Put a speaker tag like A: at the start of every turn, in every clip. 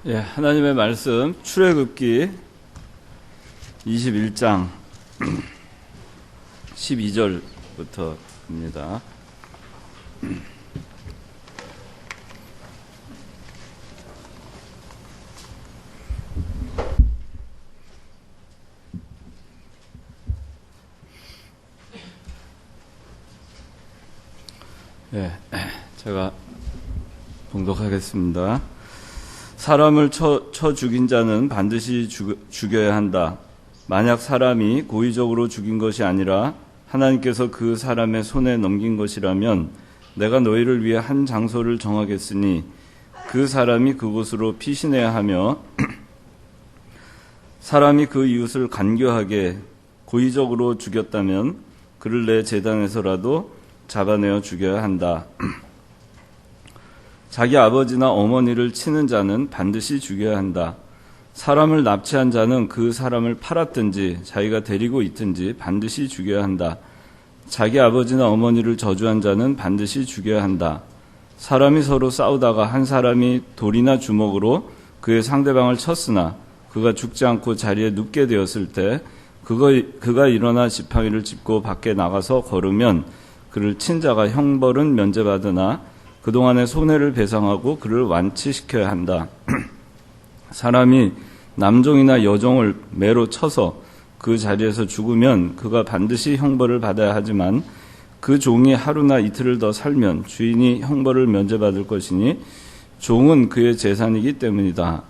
A: 예, 하나님의 말씀 출애굽기 21장 12절부터입니다. 예, 제가 봉독하겠습니다. 사람을 쳐 죽인 자는 반드시 죽여야 한다. 만약 사람이 고의적으로 죽인 것이 아니라 하나님께서 그 사람의 손에 넘긴 것이라면 내가 너희를 위해 한 장소를 정하겠으니 그 사람이 그곳으로 피신해야 하며 사람이 그 이웃을 간교하게 고의적으로 죽였다면 그를 내 제단에서라도 잡아내어 죽여야 한다. 자기 아버지나 어머니를 치는 자는 반드시 죽여야 한다. 사람을 납치한 자는 그 사람을 팔았든지 자기가 데리고 있든지 반드시 죽여야 한다. 자기 아버지나 어머니를 저주한 자는 반드시 죽여야 한다. 사람이 서로 싸우다가 한 사람이 돌이나 주먹으로 그의 상대방을 쳤으나 그가 죽지 않고 자리에 눕게 되었을 때 그가 일어나 지팡이를 짚고 밖에 나가서 걸으면 그를 친 자가 형벌은 면제받으나 그동안의 손해를 배상하고 그를 완치시켜야 한다. 사람이 남종이나 여종을 매로 쳐서 그 자리에서 죽으면 그가 반드시 형벌을 받아야 하지만 그 종이 하루나 이틀을 더 살면 주인이 형벌을 면제받을 것이니 종은 그의 재산이기 때문이다.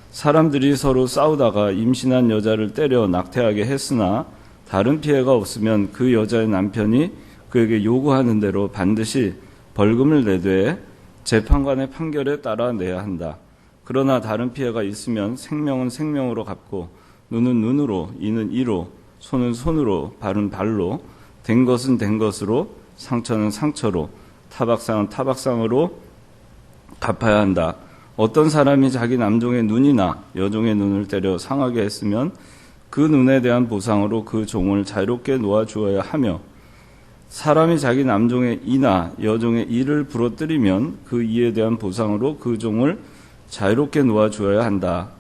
A: 사람들이 서로 싸우다가 임신한 여자를 때려 낙태하게 했으나 다른 피해가 없으면 그 여자의 남편이 그에게 요구하는 대로 반드시 벌금을 내되 재판관의 판결에 따라 내야 한다. 그러나 다른 피해가 있으면 생명은 생명으로 갚고 눈은 눈으로, 이는 이로, 손은 손으로, 발은 발로, 된 것은 된 것으로, 상처는 상처로, 타박상은 타박상으로 갚아야 한다. 어떤 사람이 자기 남종의 눈이나 여종의 눈을 때려 상하게 했으면 그 눈에 대한 보상으로 그 종을 자유롭게 놓아주어야 하며 사람이 자기 남종의 이나 여종의 이를 부러뜨리면 그 이에 대한 보상으로 그 종을 자유롭게 놓아주어야 한다.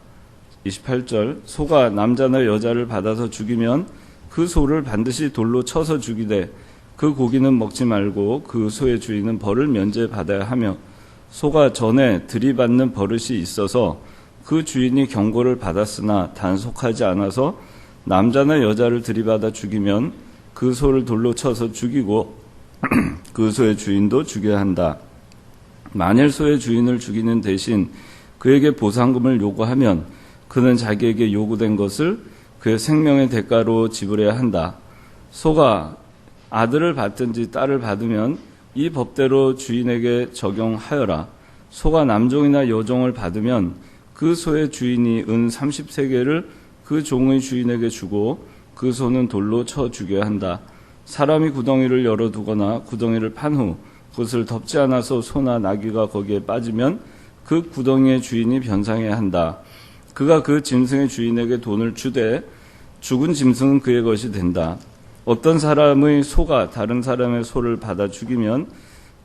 A: 28절 소가 남자나 여자를 받아서 죽이면 그 소를 반드시 돌로 쳐서 죽이되 그 고기는 먹지 말고 그 소의 주인은 벌을 면제받아야 하며 소가 전에 들이받는 버릇이 있어서 그 주인이 경고를 받았으나 단속하지 않아서 남자나 여자를 들이받아 죽이면 그 소를 돌로 쳐서 죽이고 그 소의 주인도 죽여야 한다. 만일 소의 주인을 죽이는 대신 그에게 보상금을 요구하면 그는 자기에게 요구된 것을 그의 생명의 대가로 지불해야 한다. 소가 아들을 받든지 딸을 받으면 이 법대로 주인에게 적용하여라. 소가 남종이나 여종을 받으면 그 소의 주인이 은 30세겔을 그 종의 주인에게 주고 그 소는 돌로 쳐 죽여야 한다. 사람이 구덩이를 열어두거나 구덩이를 판 후 그것을 덮지 않아서 소나 나귀가 거기에 빠지면 그 구덩이의 주인이 변상해야 한다. 그가 그 짐승의 주인에게 돈을 주되 죽은 짐승은 그의 것이 된다. 어떤 사람의 소가 다른 사람의 소를 받아 죽이면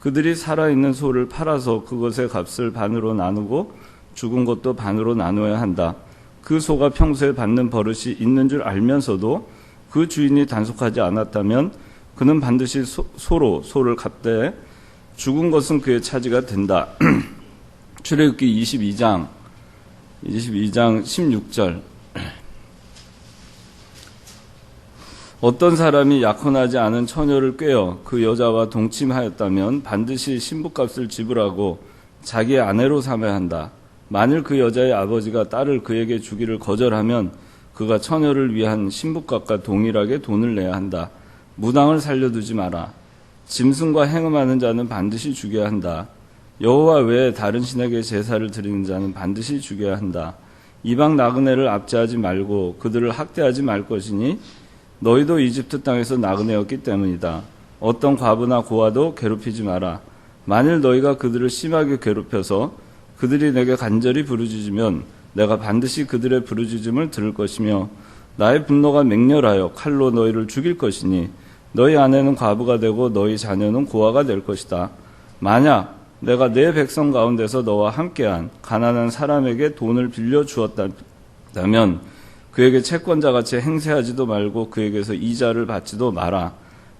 A: 그들이 살아있는 소를 팔아서 그것의 값을 반으로 나누고 죽은 것도 반으로 나누어야 한다. 그 소가 평소에 받는 버릇이 있는 줄 알면서도 그 주인이 단속하지 않았다면 그는 반드시 소로 소를 갚되 죽은 것은 그의 차지가 된다. 출애굽기 22장 16절 어떤 사람이 약혼하지 않은 처녀를 꾀어 그 여자와 동침하였다면 반드시 신부값을 지불하고 자기의 아내로 삼아야 한다. 만일 그 여자의 아버지가 딸을 그에게 주기를 거절하면 그가 처녀를 위한 신부값과 동일하게 돈을 내야 한다. 무당을 살려두지 마라. 짐승과 행음하는 자는 반드시 죽여야 한다. 여호와 외에 다른 신에게 제사를 드리는 자는 반드시 죽여야 한다. 이방 나그네를 압제하지 말고 그들을 학대하지 말 것이니 너희도 이집트 땅에서 나그네였기 때문이다. 어떤 과부나 고아도 괴롭히지 마라. 만일 너희가 그들을 심하게 괴롭혀서 그들이 내게 간절히 부르짖으면 내가 반드시 그들의 부르짖음을 들을 것이며 나의 분노가 맹렬하여 칼로 너희를 죽일 것이니 너희 아내는 과부가 되고 너희 자녀는 고아가 될 것이다. 만약 내가 내 백성 가운데서 너와 함께한 가난한 사람에게 돈을 빌려 주었다면 그에게 채권자같이 행세하지도 말고 그에게서 이자를 받지도 마라.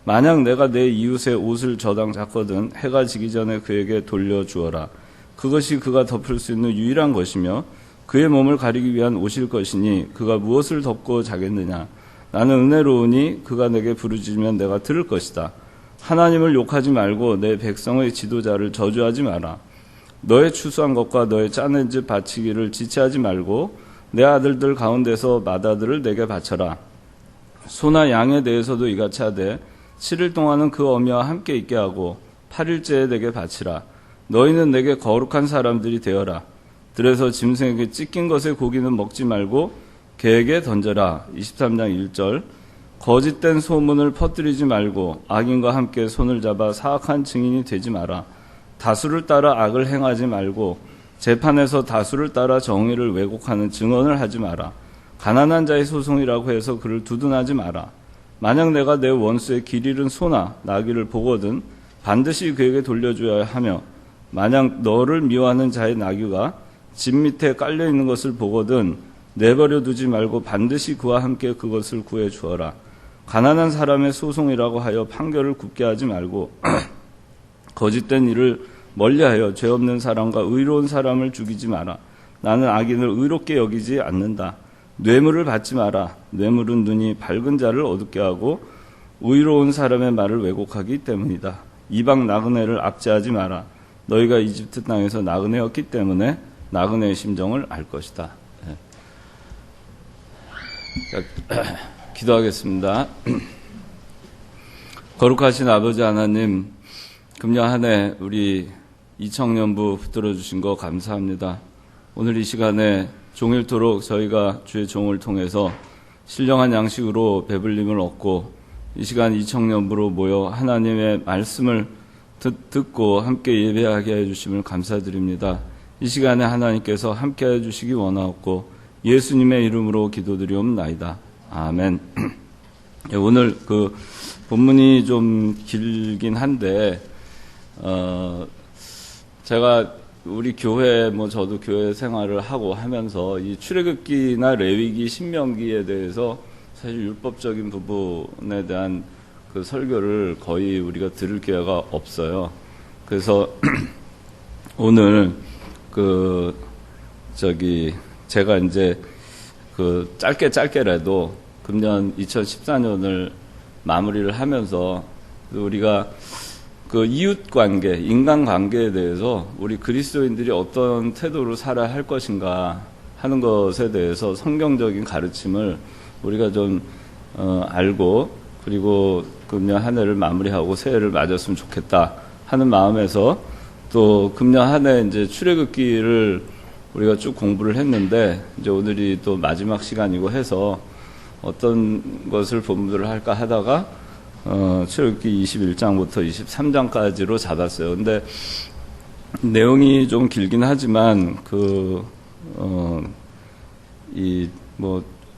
A: 만약 내가 내 이웃의 옷을 저당 잤거든 해가 지기 전에 그에게 돌려주어라. 그것이 그가 덮을 수 있는 유일한 것이며 그의 몸을 가리기 위한 옷일 것이니 그가 무엇을 덮고 자겠느냐. 나는 은혜로우니 그가 내게 부르짖으면 내가 들을 것이다. 하나님을 욕하지 말고 내 백성의 지도자를 저주하지 마라. 너의 추수한 것과 너의 짜낸 집 바치기를 지체하지 말고 내 아들들 가운데서 맏아들을 내게 바쳐라. 소나 양에 대해서도 이같이 하되 7일 동안은 그 어미와 함께 있게 하고 8일째에 내게 바치라. 너희는 내게 거룩한 사람들이 되어라. 들에서 짐승에게 찢긴 것의 고기는 먹지 말고 개에게 던져라. 23장 1절. 거짓된 소문을 퍼뜨리지 말고 악인과 함께 손을 잡아 사악한 증인이 되지 마라. 다수를 따라 악을 행하지 말고 재판에서 다수를 따라 정의를 왜곡하는 증언을 하지 마라. 가난한 자의 소송이라고 해서 그를 두둔하지 마라. 만약 내가 내 원수의 길 잃은 소나 나귀를 보거든 반드시 그에게 돌려줘야 하며 만약 너를 미워하는 자의 나귀가 집 밑에 깔려있는 것을 보거든 내버려 두지 말고 반드시 그와 함께 그것을 구해 주어라. 가난한 사람의 소송이라고 하여 판결을 굽게 하지 말고 거짓된 일을 멀리하여 죄 없는 사람과 의로운 사람을 죽이지 마라. 나는 악인을 의롭게 여기지 않는다. 뇌물을 받지 마라. 뇌물은 눈이 밝은 자를 어둡게 하고 의로운 사람의 말을 왜곡하기 때문이다. 이방 나그네를 압제하지 마라. 너희가 이집트 땅에서 나그네였기 때문에 나그네의 심정을 알 것이다. 기도하겠습니다. 거룩하신 아버지 하나님, 금년 한 해 우리 이청년부 붙들어 주신 거 감사합니다. 오늘 이 시간에 종일토록 저희가 주의 종을 통해서 신령한 양식으로 배불림을 얻고 이 시간 이청년부로 모여 하나님의 말씀을 듣고 함께 예배하게 해주심을 감사드립니다. 이 시간에 하나님께서 함께 해주시기 원하옵고 예수님의 이름으로 기도드리옵나이다. 아멘. 오늘 그 본문이 좀 길긴 한데 제가 우리 교회 저도 교회 생활을 하고 하면서 이 출애굽기나 레위기, 신명기에 대해서 사실 율법적인 부분에 대한 그 설교를 거의 우리가 들을 기회가 없어요. 그래서 오늘 제가 이제 짧게라도 금년 2014년을 마무리를 하면서 우리가 이웃 관계, 인간 관계에 대해서 우리 그리스도인들이 어떤 태도로 살아야 할 것인가 하는 것에 대해서 성경적인 가르침을 우리가 좀 알고 그리고 금년 한 해를 마무리하고 새해를 맞았으면 좋겠다 하는 마음에서 또 금년 한 해 이제 출애굽기를 우리가 쭉 공부를 했는데 이제 오늘이 또 마지막 시간이고 해서 어떤 것을 본문을 할까 하다가 출애굽기 21장부터 23장까지로 잡았어요. 근데 내용이 좀 길긴 하지만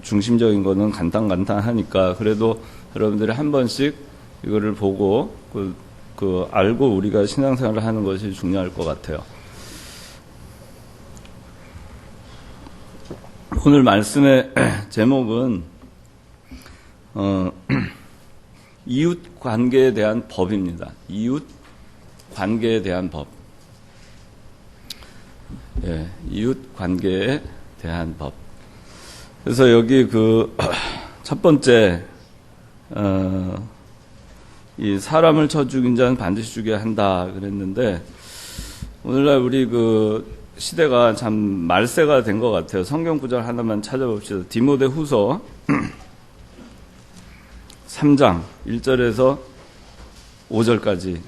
A: 중심적인 거는 간단하니까 그래도 여러분들이 한 번씩 이거를 보고 알고 우리가 신앙생활을 하는 것이 중요할 것 같아요. 오늘 말씀의 제목은 이웃 관계에 대한 법입니다. 이웃 관계에 대한 법. 이웃 관계에 대한 법. 그래서 여기 첫 번째 이 사람을 쳐 죽인 자는 반드시 죽여야 한다 그랬는데 오늘날 우리 시대가 참 말세가 된 것 같아요. 성경 구절 하나만 찾아봅시다. 디모데후서 3장 1절에서 5절까지.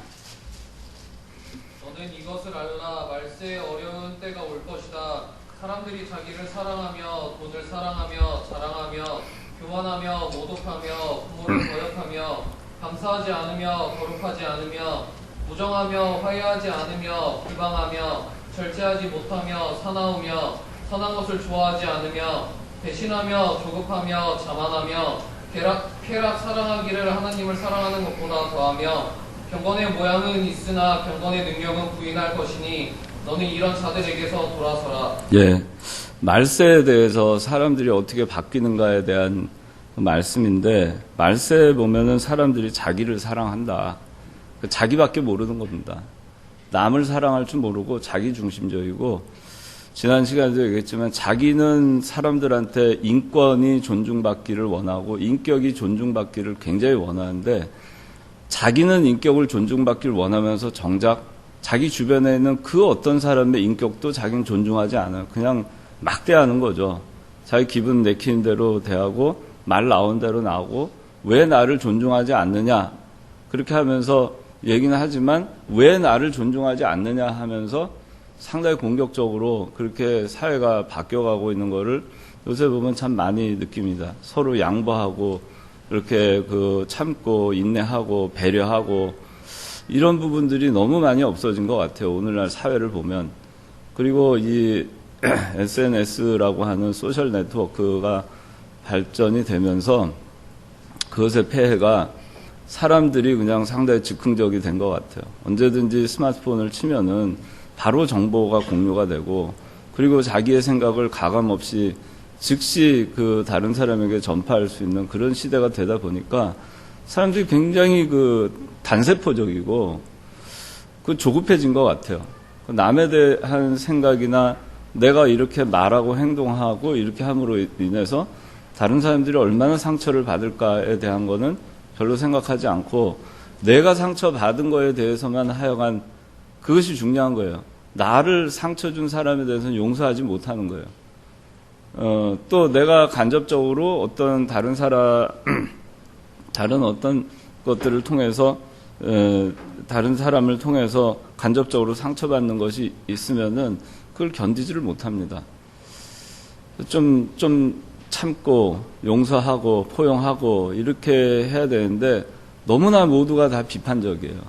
B: 너는 이것을 알라. 말세에 어려운 때가 올 것이다. 사람들이 자기를 사랑하며 돈을 사랑하며 자랑하며 교만하며 모독하며 부모를 거역하며 감사하지 않으며 거룩하지 않으며 무정하며 화해하지 않으며 비방하며 절제하지 못하며 사나우며 선한 것을 좋아하지 않으며 배신하며 조급하며 자만하며 쾌락 사랑하기를 하나님을 사랑하는 것보다 더하며 경건의 모양은 있으나 경건의 능력은 부인할 것이니 너는 이런 자들에게서 돌아서라.
A: 예, 말세에 대해서 사람들이 어떻게 바뀌는가에 대한 말씀인데, 말세에 보면은 사람들이 자기를 사랑한다. 자기밖에 모르는 겁니다. 남을 사랑할 줄 모르고 자기 중심적이고, 지난 시간에도 얘기했지만 자기는 사람들한테 인권이 존중받기를 원하고 인격이 존중받기를 굉장히 원하는데, 자기는 인격을 존중받기를 원하면서 정작 자기 주변에 있는 그 어떤 사람의 인격도 자기는 존중하지 않아요. 그냥 막 대하는 거죠. 자기 기분 내키는 대로 대하고 말 나온 대로 나오고, 왜 나를 존중하지 않느냐 그렇게 하면서 얘기는 하지만 왜 나를 존중하지 않느냐 하면서 상당히 공격적으로 그렇게 사회가 바뀌어가고 있는 거를 요새 보면 참 많이 느낍니다. 서로 양보하고 이렇게 참고 인내하고 배려하고 이런 부분들이 너무 많이 없어진 것 같아요. 오늘날 사회를 보면. 그리고 이 SNS라고 하는 소셜 네트워크가 발전이 되면서 그것의 폐해가 사람들이 그냥 상당히 즉흥적이 된 것 같아요. 언제든지 스마트폰을 치면은 바로 정보가 공유가 되고, 그리고 자기의 생각을 가감없이 즉시 다른 사람에게 전파할 수 있는 그런 시대가 되다 보니까 사람들이 굉장히 단세포적이고 조급해진 것 같아요. 남에 대한 생각이나 내가 이렇게 말하고 행동하고 이렇게 함으로 인해서 다른 사람들이 얼마나 상처를 받을까에 대한 거는 별로 생각하지 않고, 내가 상처받은 거에 대해서만 하여간 그것이 중요한 거예요. 나를 상처 준 사람에 대해서는 용서하지 못하는 거예요. 또 내가 간접적으로 어떤 다른 어떤 것들을 통해서, 다른 사람을 통해서 간접적으로 상처받는 것이 있으면은 그걸 견디지를 못합니다. 좀 참고, 용서하고, 포용하고, 이렇게 해야 되는데, 너무나 모두가 다 비판적이에요.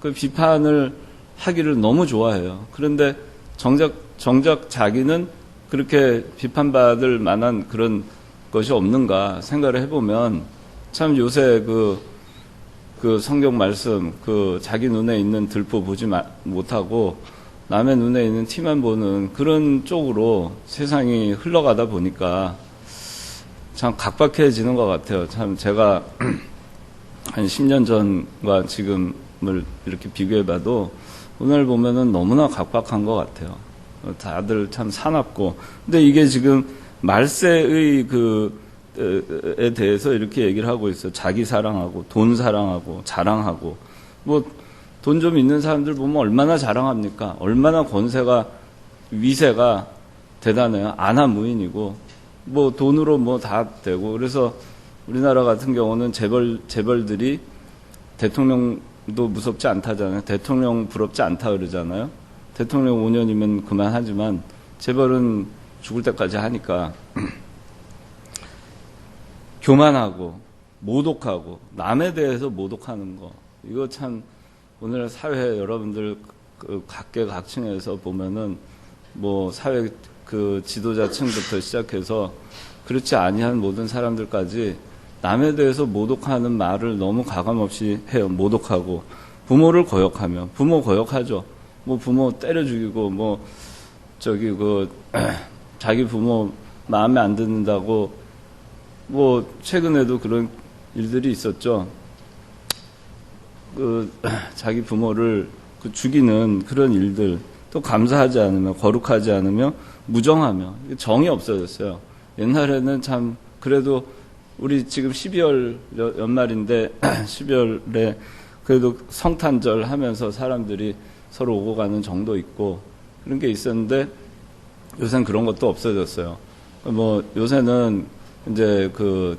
A: 그 비판을 하기를 너무 좋아해요. 그런데 정작 자기는 그렇게 비판받을 만한 그런 것이 없는가 생각을 해보면, 참 요새 성경 말씀, 자기 눈에 있는 들보 보지 못하고, 남의 눈에 있는 티만 보는 그런 쪽으로 세상이 흘러가다 보니까 참 각박해지는 것 같아요. 참 제가 한 10년 전과 지금을 이렇게 비교해봐도 오늘 보면은 너무나 각박한 것 같아요. 다들 참 사납고, 근데 이게 지금 말세의 에 대해서 이렇게 얘기를 하고 있어요. 자기 사랑하고 돈 사랑하고 자랑하고, 돈 좀 있는 사람들 보면 얼마나 자랑합니까? 얼마나 위세가 대단해요. 안하무인이고 돈으로 다 되고. 그래서 우리나라 같은 경우는 재벌들이 대통령도 무섭지 않다잖아요. 대통령 부럽지 않다 그러잖아요. 대통령 5년이면 그만하지만 재벌은 죽을 때까지 하니까 교만하고 모독하고 남에 대해서 모독하는 거, 이거 참 오늘 사회 여러분들 각계각층에서 보면은 사회 지도자층부터 시작해서 그렇지 아니한 모든 사람들까지 남에 대해서 모독하는 말을 너무 가감없이 해요. 모독하고 부모를 거역하며, 부모 거역하죠. 부모 때려 죽이고 자기 부모 마음에 안 듣는다고 최근에도 그런 일들이 있었죠. 자기 부모를 죽이는 그런 일들, 또 감사하지 않으며 거룩하지 않으며 무정하며, 정이 없어졌어요. 옛날에는 참 그래도 우리 지금 12월 연말인데 12월에 그래도 성탄절 하면서 사람들이 서로 오고 가는 정도 있고 그런 게 있었는데, 요새는 그런 것도 없어졌어요. 요새는 이제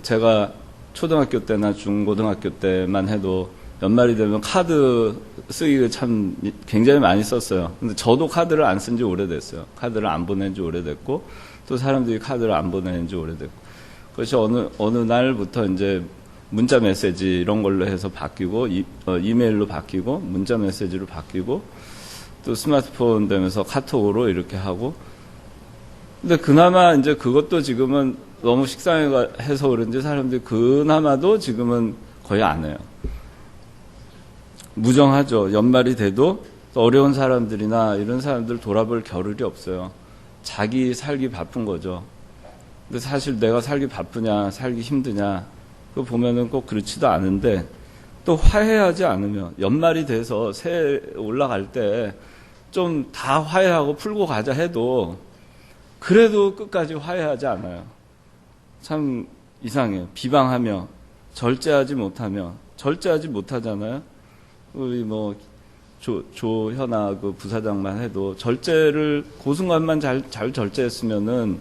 A: 제가 초등학교 때나 중고등학교 때만 해도 연말이 되면 카드 쓰기를 참 굉장히 많이 썼어요. 근데 저도 카드를 안 쓴 지 오래됐어요. 카드를 안 보낸 지 오래됐고, 또 사람들이 카드를 안 보낸 지 오래됐고. 그것이 어느 날부터 이제 문자 메시지 이런 걸로 해서 바뀌고, 이메일로 바뀌고, 문자 메시지로 바뀌고, 또 스마트폰 되면서 카톡으로 이렇게 하고. 근데 그나마 이제 그것도 지금은 너무 식상해서 그런지 사람들이 그나마도 지금은 거의 안 해요. 무정하죠. 연말이 돼도 또 어려운 사람들이나 이런 사람들 돌아볼 겨를이 없어요. 자기 살기 바쁜 거죠. 근데 사실 내가 살기 바쁘냐, 살기 힘드냐, 그거 보면은 꼭 그렇지도 않은데, 또 화해하지 않으면, 연말이 돼서 새해 올라갈 때 좀 다 화해하고 풀고 가자 해도, 그래도 끝까지 화해하지 않아요. 참 이상해요. 비방하며, 절제하지 못하잖아요. 우리 조현아 그 부사장만 해도 절제를 그 순간만 잘 절제했으면은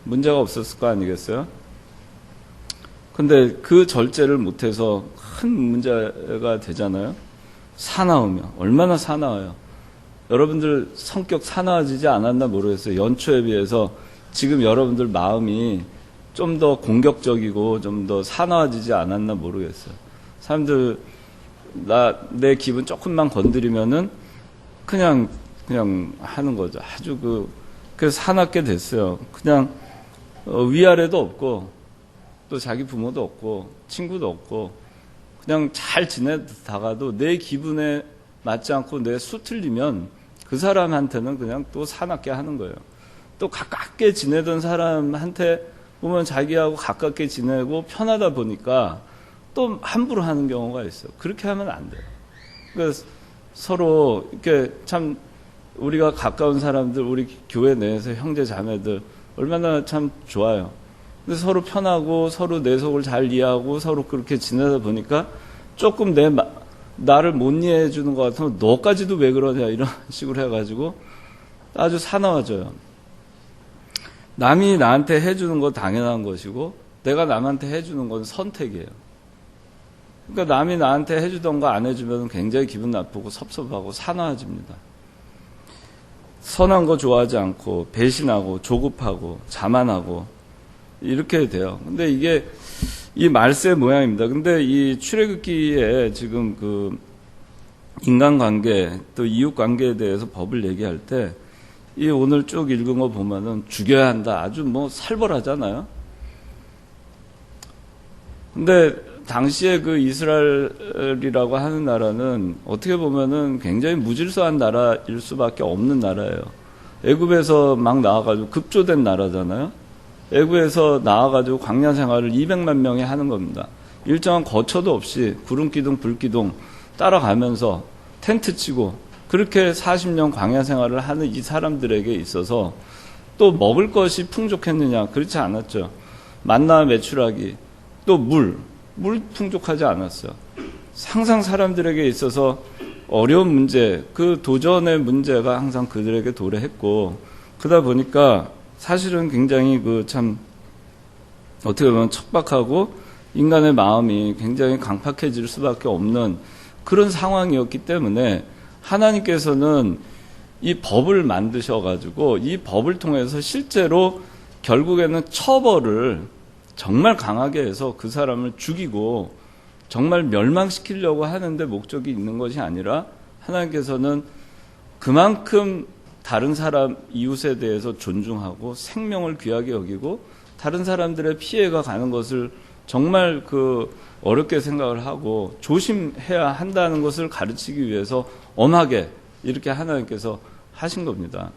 A: 문제가 없었을 거 아니겠어요? 근데 그 절제를 못해서 큰 문제가 되잖아요. 사나우며 얼마나 사나워요. 여러분들 성격 사나워지지 않았나 모르겠어요. 연초에 비해서 지금 여러분들 마음이 좀 더 공격적이고 좀 더 사나워지지 않았나 모르겠어요. 사람들 내 기분 조금만 건드리면은 그냥 하는 거죠. 아주 그래서 사납게 됐어요. 그냥 위아래도 없고 또 자기 부모도 없고 친구도 없고 그냥 잘 지내다가도 내 기분에 맞지 않고 내 수틀리면 그 사람한테는 그냥 또 사납게 하는 거예요. 또 가깝게 지내던 사람한테 보면 자기하고 가깝게 지내고 편하다 보니까 또 함부로 하는 경우가 있어요. 그렇게 하면 안 돼요. 그래서 서로 이렇게 참 우리가 가까운 사람들, 우리 교회 내에서 형제 자매들 얼마나 참 좋아요. 근데 서로 편하고 서로 내 속을 잘 이해하고 서로 그렇게 지내다 보니까 조금 나를 못 이해해 주는 것 같으면 너까지도 왜 그러냐 이런 식으로 해가지고 아주 사나워져요. 남이 나한테 해주는 건 당연한 것이고 내가 남한테 해주는 건 선택이에요. 그러니까 남이 나한테 해주던 거 안 해주면 굉장히 기분 나쁘고 섭섭하고 사나워집니다. 선한 거 좋아하지 않고 배신하고 조급하고 자만하고 이렇게 돼요. 근데 이게 이 말세 모양입니다. 근데 이 출애굽기에 지금 그 인간관계 또 이웃관계에 대해서 법을 얘기할 때 이 오늘 쭉 읽은 거 보면은 죽여야 한다. 아주 살벌하잖아요. 근데 당시에 그 이스라엘이라고 하는 나라는 어떻게 보면은 굉장히 무질서한 나라일 수밖에 없는 나라예요. 애굽에서 막 나와가지고 급조된 나라잖아요. 애굽에서 나와가지고 광야 생활을 200만 명이 하는 겁니다. 일정한 거처도 없이 구름기둥 불기둥 따라가면서 텐트 치고 그렇게 40년 광야 생활을 하는 이 사람들에게 있어서 또 먹을 것이 풍족했느냐? 그렇지 않았죠. 만나 메추라기 또 물 풍족하지 않았어요. 항상 사람들에게 있어서 어려운 문제, 그 도전의 문제가 항상 그들에게 도래했고 그러다 보니까 사실은 굉장히 참 어떻게 보면 척박하고 인간의 마음이 굉장히 강팍해질 수밖에 없는 그런 상황이었기 때문에 하나님께서는 이 법을 만드셔가지고 이 법을 통해서 실제로 결국에는 처벌을 정말 강하게 해서 그 사람을 죽이고 정말 멸망시키려고 하는데 목적이 있는 것이 아니라 하나님께서는 그만큼 다른 사람 이웃에 대해서 존중하고 생명을 귀하게 여기고 다른 사람들의 피해가 가는 것을 정말 어렵게 생각을 하고 조심해야 한다는 것을 가르치기 위해서 엄하게 이렇게 하나님께서 하신 겁니다.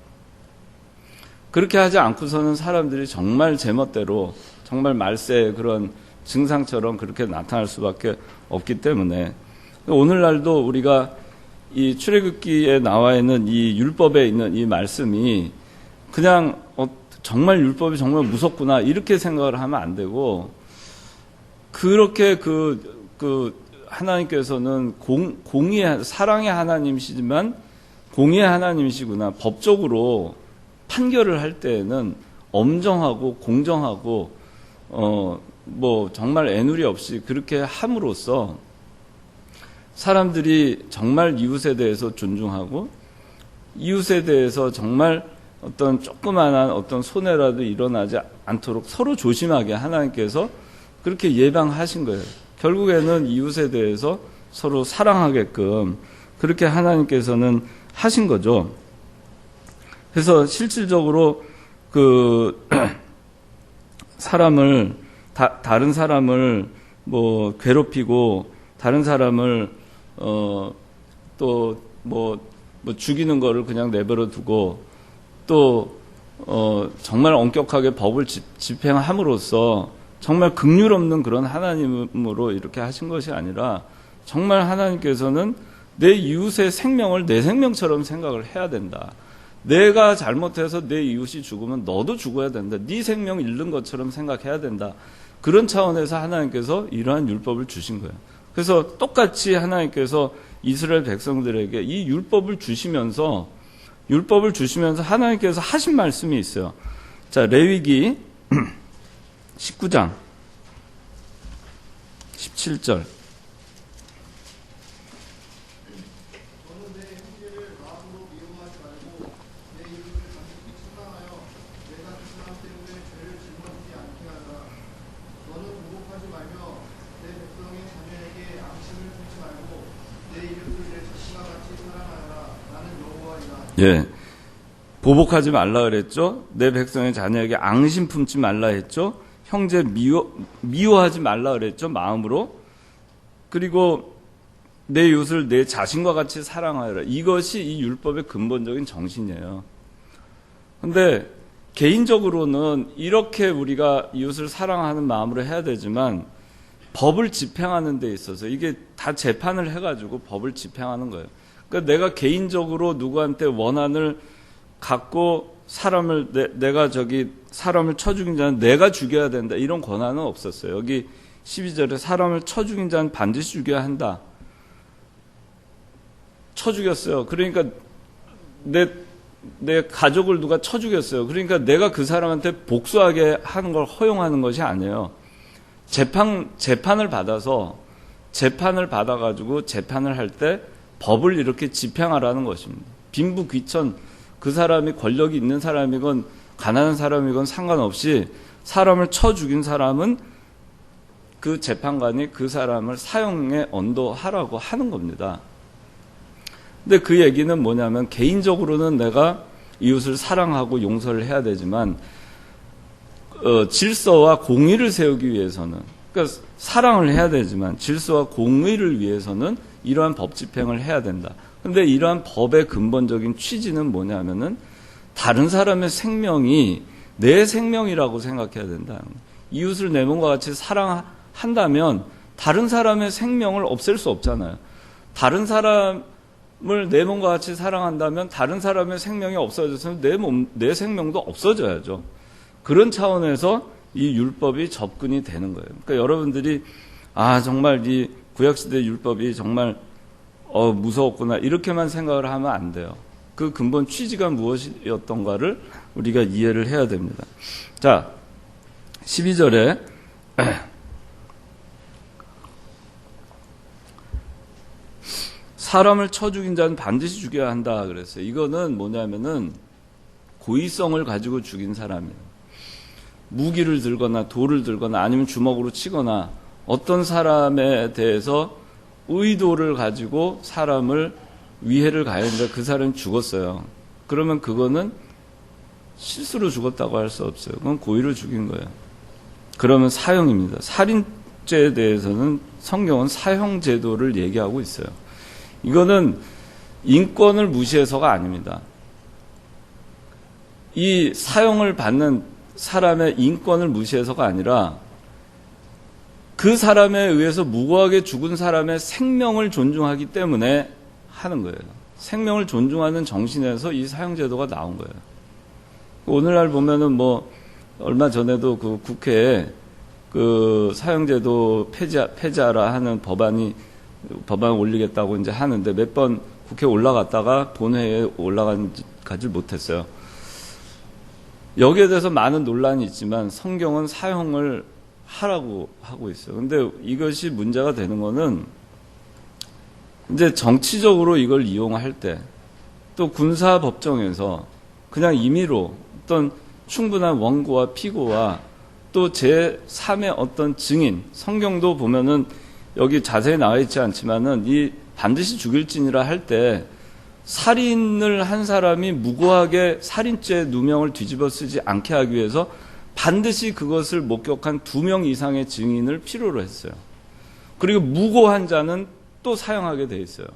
A: 그렇게 하지 않고서는 사람들이 정말 제멋대로 정말 말세의 그런 증상처럼 그렇게 나타날 수밖에 없기 때문에 오늘날도 우리가 이 출애굽기에 나와 있는 이 율법에 있는 이 말씀이 그냥 정말 율법이 정말 무섭구나 이렇게 생각을 하면 안 되고 그렇게 하나님께서는 공의의 사랑의 하나님이시지만 공의의 하나님이시구나 법적으로 판결을 할 때에는 엄정하고 공정하고 정말 애누리 없이 그렇게 함으로써 사람들이 정말 이웃에 대해서 존중하고 이웃에 대해서 정말 어떤 조그만한 어떤 손해라도 일어나지 않도록 서로 조심하게 하나님께서 그렇게 예방하신 거예요. 결국에는 이웃에 대해서 서로 사랑하게끔 그렇게 하나님께서는 하신 거죠. 그래서 실질적으로 다른 사람을 괴롭히고 다른 사람을 또 뭐 죽이는 거를 그냥 내버려 두고 또 정말 엄격하게 법을 집행함으로써 정말 긍휼 없는 그런 하나님으로 이렇게 하신 것이 아니라 정말 하나님께서는 내 이웃의 생명을 내 생명처럼 생각을 해야 된다. 내가 잘못해서 내 이웃이 죽으면 너도 죽어야 된다. 네 생명 잃는 것처럼 생각해야 된다. 그런 차원에서 하나님께서 이러한 율법을 주신 거예요. 그래서 똑같이 하나님께서 이스라엘 백성들에게 이 율법을 주시면서 하나님께서 하신 말씀이 있어요. 자, 레위기 19장 17절. 예. 보복하지 말라 그랬죠. 내 백성의 자녀에게 앙심 품지 말라 했죠. 형제 미워하지 말라 그랬죠. 마음으로. 그리고 내 이웃을 내 자신과 같이 사랑하여라. 이것이 이 율법의 근본적인 정신이에요. 근데 개인적으로는 이렇게 우리가 이웃을 사랑하는 마음으로 해야 되지만 법을 집행하는 데 있어서 이게 다 재판을 해가지고 법을 집행하는 거예요. 그러니까 내가 개인적으로 누구한테 원한을 갖고 내가 사람을 쳐 죽인 자는 내가 죽여야 된다. 이런 권한은 없었어요. 여기 12절에 사람을 쳐 죽인 자는 반드시 죽여야 한다. 쳐 죽였어요. 그러니까 내 가족을 누가 쳐 죽였어요. 그러니까 내가 그 사람한테 복수하게 하는 걸 허용하는 것이 아니에요. 재판을 받아가지고 재판을 할 때 법을 이렇게 집행하라는 것입니다. 빈부 귀천, 그 사람이 권력이 있는 사람이건 가난한 사람이건 상관없이 사람을 쳐 죽인 사람은 그 재판관이 그 사람을 사형에 언도하라고 하는 겁니다. 근데 그 얘기는 뭐냐면 개인적으로는 내가 이웃을 사랑하고 용서를 해야 되지만 질서와 공의를 세우기 위해서는, 그러니까 사랑을 해야 되지만 질서와 공의를 위해서는 이러한 법 집행을 해야 된다. 근데 이러한 법의 근본적인 취지는 뭐냐면은 다른 사람의 생명이 내 생명이라고 생각해야 된다. 이웃을 내 몸과 같이 사랑한다면 다른 사람의 생명을 없앨 수 없잖아요. 다른 사람을 내 몸과 같이 사랑한다면 다른 사람의 생명이 없어졌으면 내 생명도 없어져야죠. 그런 차원에서 이 율법이 접근이 되는 거예요. 그러니까 여러분들이 정말 이 구약시대 율법이 정말 무서웠구나 이렇게만 생각을 하면 안 돼요. 그 근본 취지가 무엇이었던가를 우리가 이해를 해야 됩니다. 자, 12절에 사람을 쳐 죽인 자는 반드시 죽여야 한다 그랬어요. 이거는 뭐냐면은 고의성을 가지고 죽인 사람이에요. 무기를 들거나 돌을 들거나 아니면 주먹으로 치거나 어떤 사람에 대해서 의도를 가지고 사람을 위해를 가했는데 그 사람이 죽었어요. 그러면 그거는 실수로 죽었다고 할 수 없어요. 그건 고의로 죽인 거예요. 그러면 사형입니다. 살인죄에 대해서는 성경은 사형 제도를 얘기하고 있어요. 이거는 인권을 무시해서가 아닙니다. 이 사형을 받는 사람의 인권을 무시해서가 아니라 그 사람에 의해서 무고하게 죽은 사람의 생명을 존중하기 때문에 하는 거예요. 생명을 존중하는 정신에서 이 사형제도가 나온 거예요. 오늘날 보면은 얼마 전에도 그 국회에 그 사형제도 폐지하라 하는 법안을 올리겠다고 이제 하는데 몇 번 국회에 올라갔다가 본회의에 올라가지 못했어요. 여기에 대해서 많은 논란이 있지만 성경은 사형을 하라고 하고 있어요. 근데 이것이 문제가 되는 거는 이제 정치적으로 이걸 이용할 때 또 군사법정에서 그냥 임의로 어떤 충분한 원고와 피고와 또 제3의 어떤 증인, 성경도 보면은 여기 자세히 나와 있지 않지만은 이 반드시 죽일지니라 할 때 살인을 한 사람이 무고하게 살인죄 누명을 뒤집어 쓰지 않게 하기 위해서 반드시 그것을 목격한 2명 이상의 증인을 필요로 했어요. 그리고 무고한 자는 또 사형하게 돼 있어요.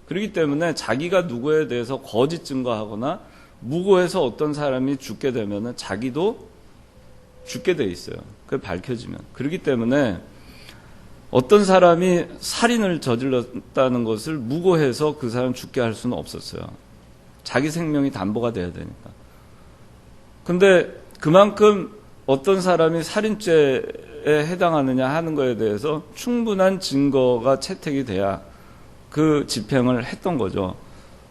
A: 그렇기 때문에 자기가 누구에 대해서 거짓 증거하거나 무고해서 어떤 사람이 죽게 되면은 자기도 죽게 돼 있어요. 그게 밝혀지면. 그렇기 때문에 어떤 사람이 살인을 저질렀다는 것을 무고해서 그 사람 죽게 할 수는 없었어요. 자기 생명이 담보가 돼야 되니까. 근데 그만큼 어떤 사람이 살인죄에 해당하느냐 하는 거에 대해서 충분한 증거가 채택이 돼야 그 집행을 했던 거죠.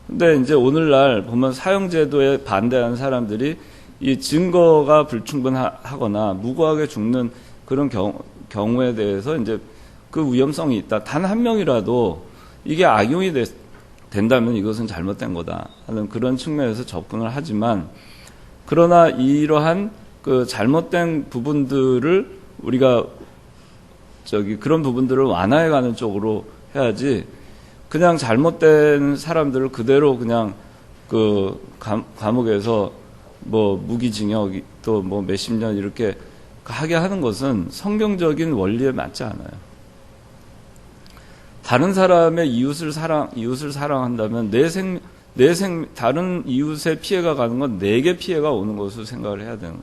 A: 근데 이제 오늘날 보면 사형제도에 반대하는 사람들이 이 증거가 불충분하거나 무고하게 죽는 그런 경우에 대해서 이제 그 위험성이 있다. 단 한 명이라도 이게 악용이 된다면 이것은 잘못된 거다 하는 그런 측면에서 접근을 하지만, 그러나 이러한 그 잘못된 부분들을 우리가 그런 부분들을 완화해가는 쪽으로 해야지, 그냥 잘못된 사람들을 그대로 그냥 그 감옥에서 뭐 무기징역 또 뭐 몇십 년 이렇게 하게 하는 것은 성경적인 원리에 맞지 않아요. 다른 사람의 이웃을 사랑한다면 다른 이웃의 피해가 가는 건 내게 피해가 오는 것으로 생각을 해야 되는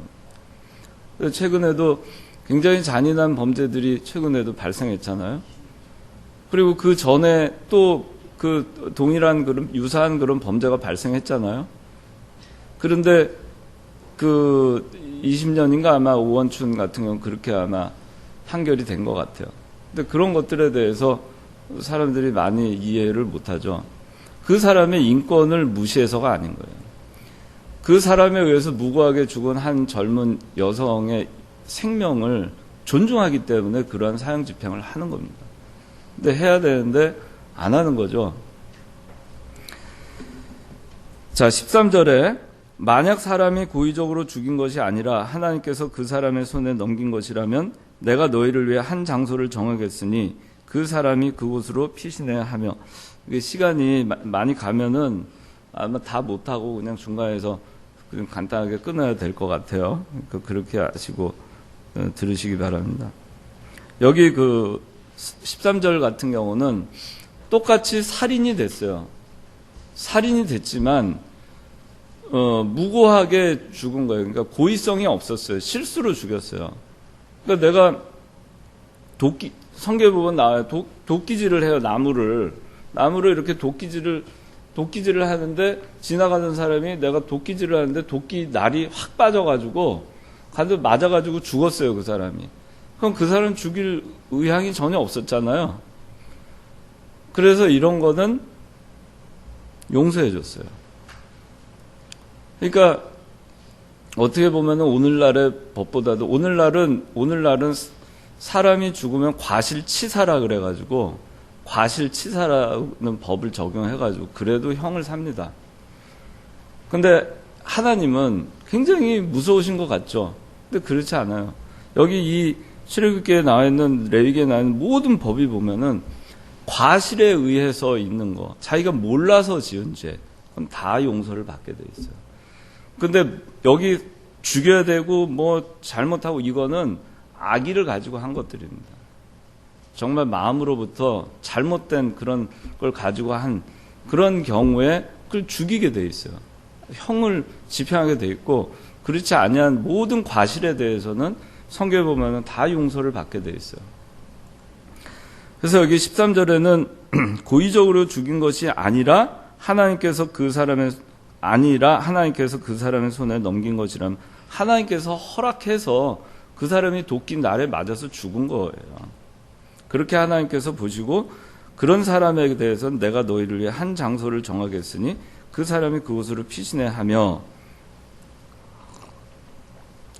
A: 거예요. 최근에도 굉장히 잔인한 범죄들이 최근에도 발생했잖아요. 그리고 그 전에 또 그 동일한 그런 유사한 그런 범죄가 발생했잖아요. 그런데 그 20년인가 아마 오원춘 같은 경우는 그렇게 아마 판결이 된 것 같아요. 근데 그런 것들에 대해서 사람들이 많이 이해를 못하죠. 그 사람의 인권을 무시해서가 아닌 거예요. 그 사람에 의해서 무고하게 죽은 한 젊은 여성의 생명을 존중하기 때문에 그러한 사형 집행을 하는 겁니다. 근데 해야 되는데 안 하는 거죠. 자, 13절에 만약 사람이 고의적으로 죽인 것이 아니라 하나님께서 그 사람의 손에 넘긴 것이라면 내가 너희를 위해 한 장소를 정하겠으니 그 사람이 그곳으로 피신해야 하며, 시간이 많이 가면은 아마 다 못하고 그냥 중간에서 그냥 간단하게 끊어야 될 것 같아요. 그렇게 아시고 들으시기 바랍니다. 여기 그 13절 같은 경우는 똑같이 살인이 됐어요. 살인이 됐지만 무고하게 죽은 거예요. 그러니까 고의성이 없었어요. 실수로 죽였어요. 그러니까 내가 성경에 보면 나와요. 도끼질을 해요. 나무를 이렇게 도끼질을 하는데 지나가는 사람이 내가 도끼질을 하는데 도끼 날이 확 빠져가지고 맞아가지고 죽었어요. 그 사람이. 그럼 그 사람 죽일 의향이 전혀 없었잖아요. 그래서 이런 거는 용서해 줬어요. 그러니까 어떻게 보면 오늘날의 법보다도 오늘날은 사람이 죽으면 과실치사라 그래가지고 과실치사라는 법을 적용해가지고 그래도 형을 삽니다. 근데 하나님은 굉장히 무서우신 것 같죠. 근데 그렇지 않아요. 여기 이 출애굽기에 나와 있는 레위기에 나와 있는 모든 법이 보면은 과실에 의해서 있는 거, 자기가 몰라서 지은 죄, 그건 다 용서를 받게 돼 있어요. 근데 여기 죽여야 되고 뭐 잘못하고 이거는 악의를 가지고 한 것들입니다. 정말 마음으로부터 잘못된 그런 걸 가지고 한 그런 경우에 그걸 죽이게 돼 있어요. 형을 집행하게 돼 있고, 그렇지 아니한 모든 과실에 대해서는 성경에 보면은 다 용서를 받게 돼 있어요. 그래서 여기 13절에는 고의적으로 죽인 것이 아니라 하나님께서 그 사람의 손에 넘긴 것이라면 하나님께서 허락해서 그 사람이 도끼 날에 맞아서 죽은 거예요. 그렇게 하나님께서 보시고 그런 사람에 대해서는 내가 너희를 위해 한 장소를 정하겠으니 그 사람이 그곳으로 피신해 하며,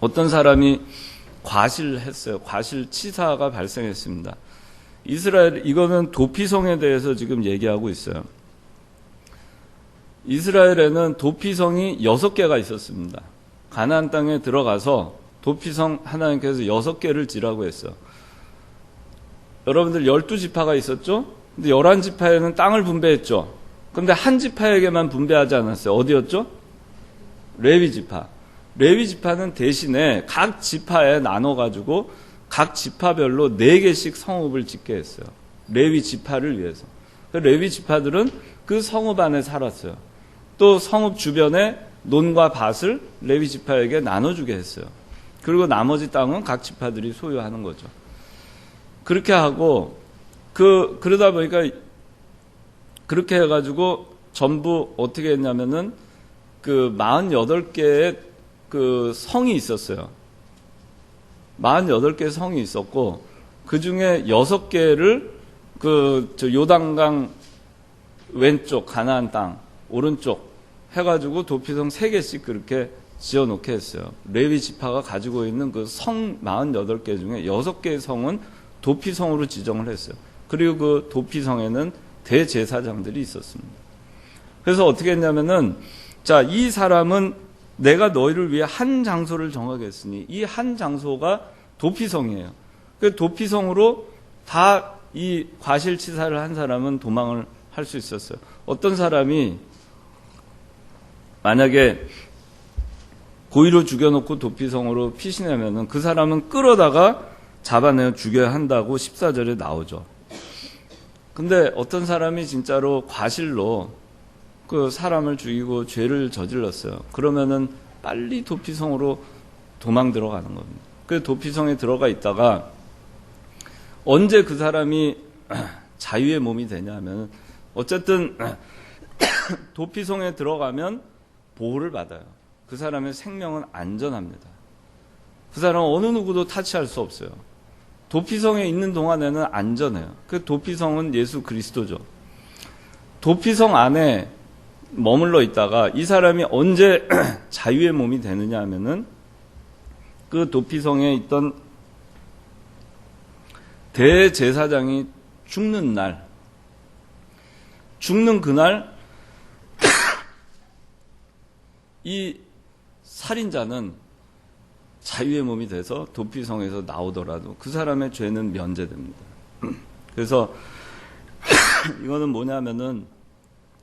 A: 어떤 사람이 과실했어요. 과실치사가 발생했습니다. 이거는 도피성에 대해서 지금 얘기하고 있어요. 이스라엘에는 도피성이 6개가 있었습니다. 가나안 땅에 들어가서 도피성 하나님께서 6개를 지라고 했어요. 여러분들 12지파가 있었죠? 근데 11지파에는 땅을 분배했죠. 근데 한 지파에게만 분배하지 않았어요. 어디였죠? 레위지파. 레위지파는 대신에 각 지파에 나눠가지고 각 지파별로 4개씩 성읍을 짓게 했어요. 레위지파를 위해서. 레위지파들은 그 성읍 안에 살았어요. 또 성읍 주변에 논과 밭을 레위 지파에게 나눠주게 했어요. 그리고 나머지 땅은 각 지파들이 소유하는 거죠. 그렇게 하고 그러다 보니까 그렇게 해가지고 전부 어떻게 했냐면은 그 48개의 그 성이 있었어요. 48개의 성이 있었고 그 중에 6개를 요단강 왼쪽 가나안 땅 오른쪽 해가지고 도피성 3개씩 그렇게 지어놓게 했어요. 레위 지파가 가지고 있는 그 성 48개 중에 6개의 성은 도피성으로 지정을 했어요. 그리고 그 도피성에는 대제사장들이 있었습니다. 그래서 어떻게 했냐면은 자, 이 사람은 내가 너희를 위해 한 장소를 정하겠으니 이 한 장소가 도피성이에요. 그 도피성으로 다 이 과실치사를 한 사람은 도망을 할 수 있었어요. 어떤 사람이 만약에 고의로 죽여놓고 도피성으로 피신하면은 그 사람은 끌어다가 잡아내어 죽여야 한다고 14절에 나오죠. 근데 어떤 사람이 진짜로 과실로 그 사람을 죽이고 죄를 저질렀어요. 그러면은 빨리 도피성으로 도망 들어가는 겁니다. 그 도피성에 들어가 있다가 언제 그 사람이 자유의 몸이 되냐면 어쨌든 도피성에 들어가면 보호를 받아요. 그 사람의 생명은 안전합니다. 그 사람은 어느 누구도 타치할 수 없어요. 도피성에 있는 동안에는 안전해요. 그 도피성은 예수 그리스도죠. 도피성 안에 머물러 있다가 이 사람이 언제 자유의 몸이 되느냐 하면은 그 도피성에 있던 대제사장이 죽는 그날 이 살인자는 자유의 몸이 돼서 도피성에서 나오더라도 그 사람의 죄는 면제됩니다. 그래서 이거는 뭐냐면은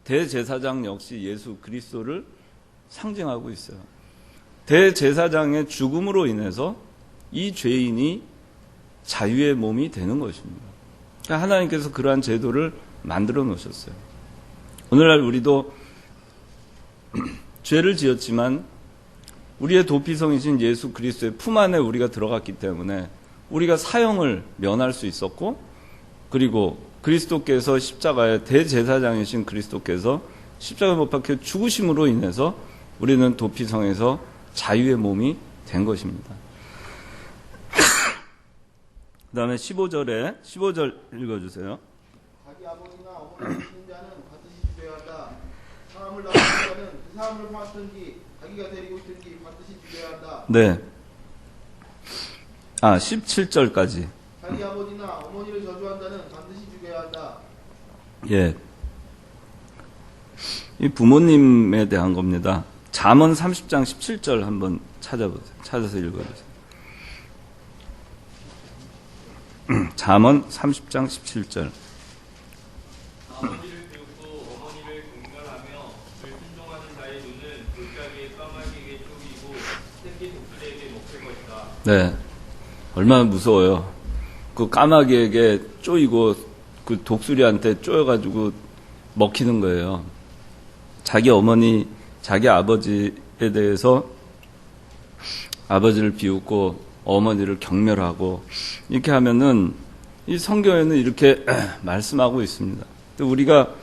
A: 대제사장 역시 예수 그리스도를 상징하고 있어요. 대제사장의 죽음으로 인해서 이 죄인이 자유의 몸이 되는 것입니다. 그러니까 하나님께서 그러한 제도를 만들어 놓으셨어요. 오늘날 우리도 죄를 지었지만 우리의 도피성이신 예수 그리스도의 품 안에 우리가 들어갔기 때문에 우리가 사형을 면할 수 있었고, 그리고 그리스도께서 십자가의 대제사장이신 그리스도께서 십자가에 못 박혀 죽으심으로 인해서 우리는 도피성에서 자유의 몸이 된 것입니다. 그 다음에 15절 읽어주세요.
C: 자기 아버지나 어머니를 치는 자는 반드시 죽여야 한다. 사람을 낳은 자는 그 사람을 봤든지 자기가 데리고 있든지 반드시 죽여야 한다.
A: 네. 17절까지.
C: 자기 아버지나 어머니를 저주한 자는 반드시 죽여야 한다.
A: 예. 이 부모님에 대한 겁니다. 잠언 30장 17절 한번 찾아서 읽어보세요. 잠언 30장 17절.
D: 아버지를 비웃고 어머니를 경멸하며 불순종하는 자의 눈은 골짜기의 까마귀에게 쪼이고 새끼 독수리에게 먹힐 것이다.
A: 네. 얼마나 무서워요. 그 까마귀에게 쪼이고 그 독수리한테 쪼여가지고 먹히는 거예요. 자기 어머니, 자기 아버지에 대해서 아버지를 비웃고 어머니를 경멸하고 이렇게 하면은 이 성경에는 이렇게 말씀하고 있습니다. 또 우리가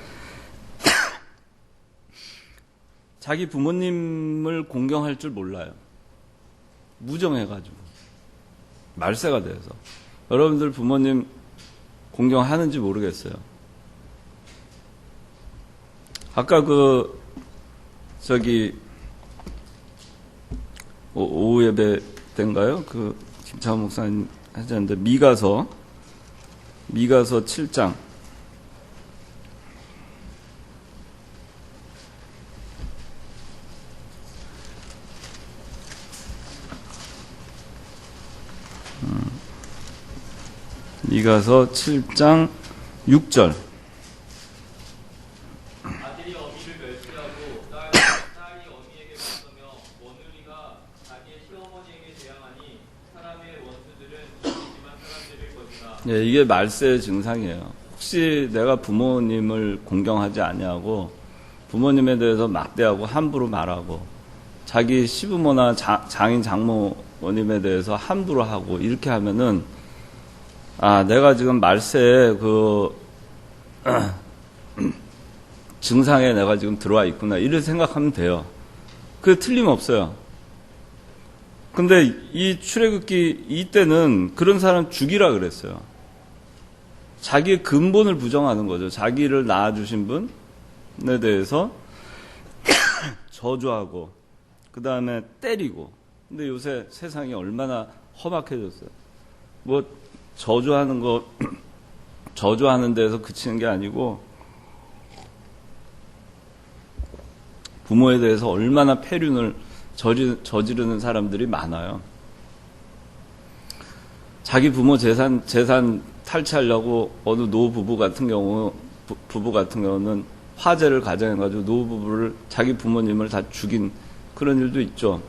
A: 자기 부모님을 공경할 줄 몰라요. 무정해가지고 말세가 돼서. 여러분들 부모님 공경하는지 모르겠어요. 아까 오후 예배 때인가요? 김창호 목사님 하셨는데 미가서 7장. 미가서 7장 6절.
D: 아들이 어미를 멸시하고 딸이 어미에게 맞서며 며느리가 자기의 시어머니에게 대항하니 사람의 원수들은 이기지만 사람 되릴 것이다.
A: 예, 이게 말세의 증상이에요. 혹시 내가 부모님을 공경하지 아니하고 부모님에 대해서 막대하고 함부로 말하고 자기 시부모나 장인 장모님에 대해서 함부로 하고 이렇게 하면은 내가 지금 말세에 증상에 내가 지금 들어와 있구나 이렇게 생각하면 돼요. 그게 틀림없어요. 근데 이 출애굽기 이때는 그런 사람 죽이라 그랬어요. 자기의 근본을 부정하는 거죠. 자기를 낳아주신 분에 대해서 저주하고 그 다음에 때리고. 근데 요새 세상이 얼마나 험악해졌어요. 뭐 저주하는 거 저주하는 데서 그치는 게 아니고 부모에 대해서 얼마나 폐륜을 저지르는 사람들이 많아요. 자기 부모 재산 탈취하려고 어느 노부부 같은 경우는 화재를 가정해가지고 노부부를 자기 부모님을 다 죽인 그런 일도 있죠.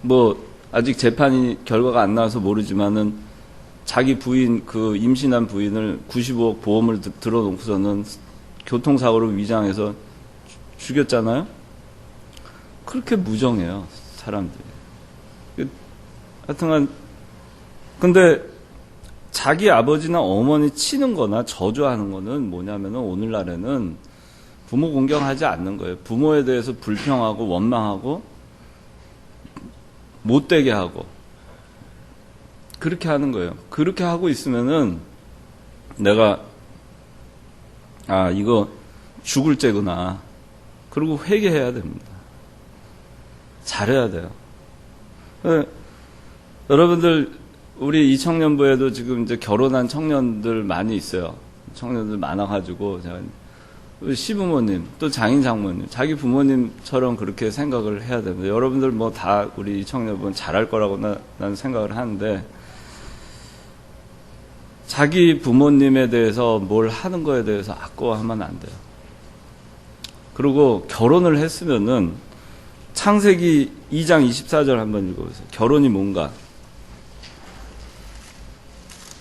A: 뭐 아직 재판이 결과가 안 나와서 모르지만은 자기 부인 임신한 부인을 95억 보험을 들어놓고서는 교통사고로 위장해서 죽였잖아요. 그렇게 무정해요, 사람들이. 하여튼간, 근데 자기 아버지나 어머니 치는 거나 저주하는 거는 뭐냐면은 오늘날에는 부모 공경하지 않는 거예요. 부모에 대해서 불평하고 원망하고 못되게 하고 그렇게 하는 거예요. 그렇게 하고 있으면은 내가 이거 죽을 죄구나. 그리고 회개해야 됩니다. 잘해야 돼요. 여러분들 우리 이 청년부에도 지금 이제 결혼한 청년들 많이 있어요. 청년들 많아가지고 제가 시부모님 또 장인 장모님 자기 부모님처럼 그렇게 생각을 해야 됩니다. 여러분들 뭐 다 우리 이 청년분 잘할 거라고 나는 생각을 하는데 자기 부모님에 대해서 뭘 하는 거에 대해서 아까워하면 안 돼요. 그리고 결혼을 했으면은 창세기 2장 24절 한번 읽어보세요. 결혼이 뭔가?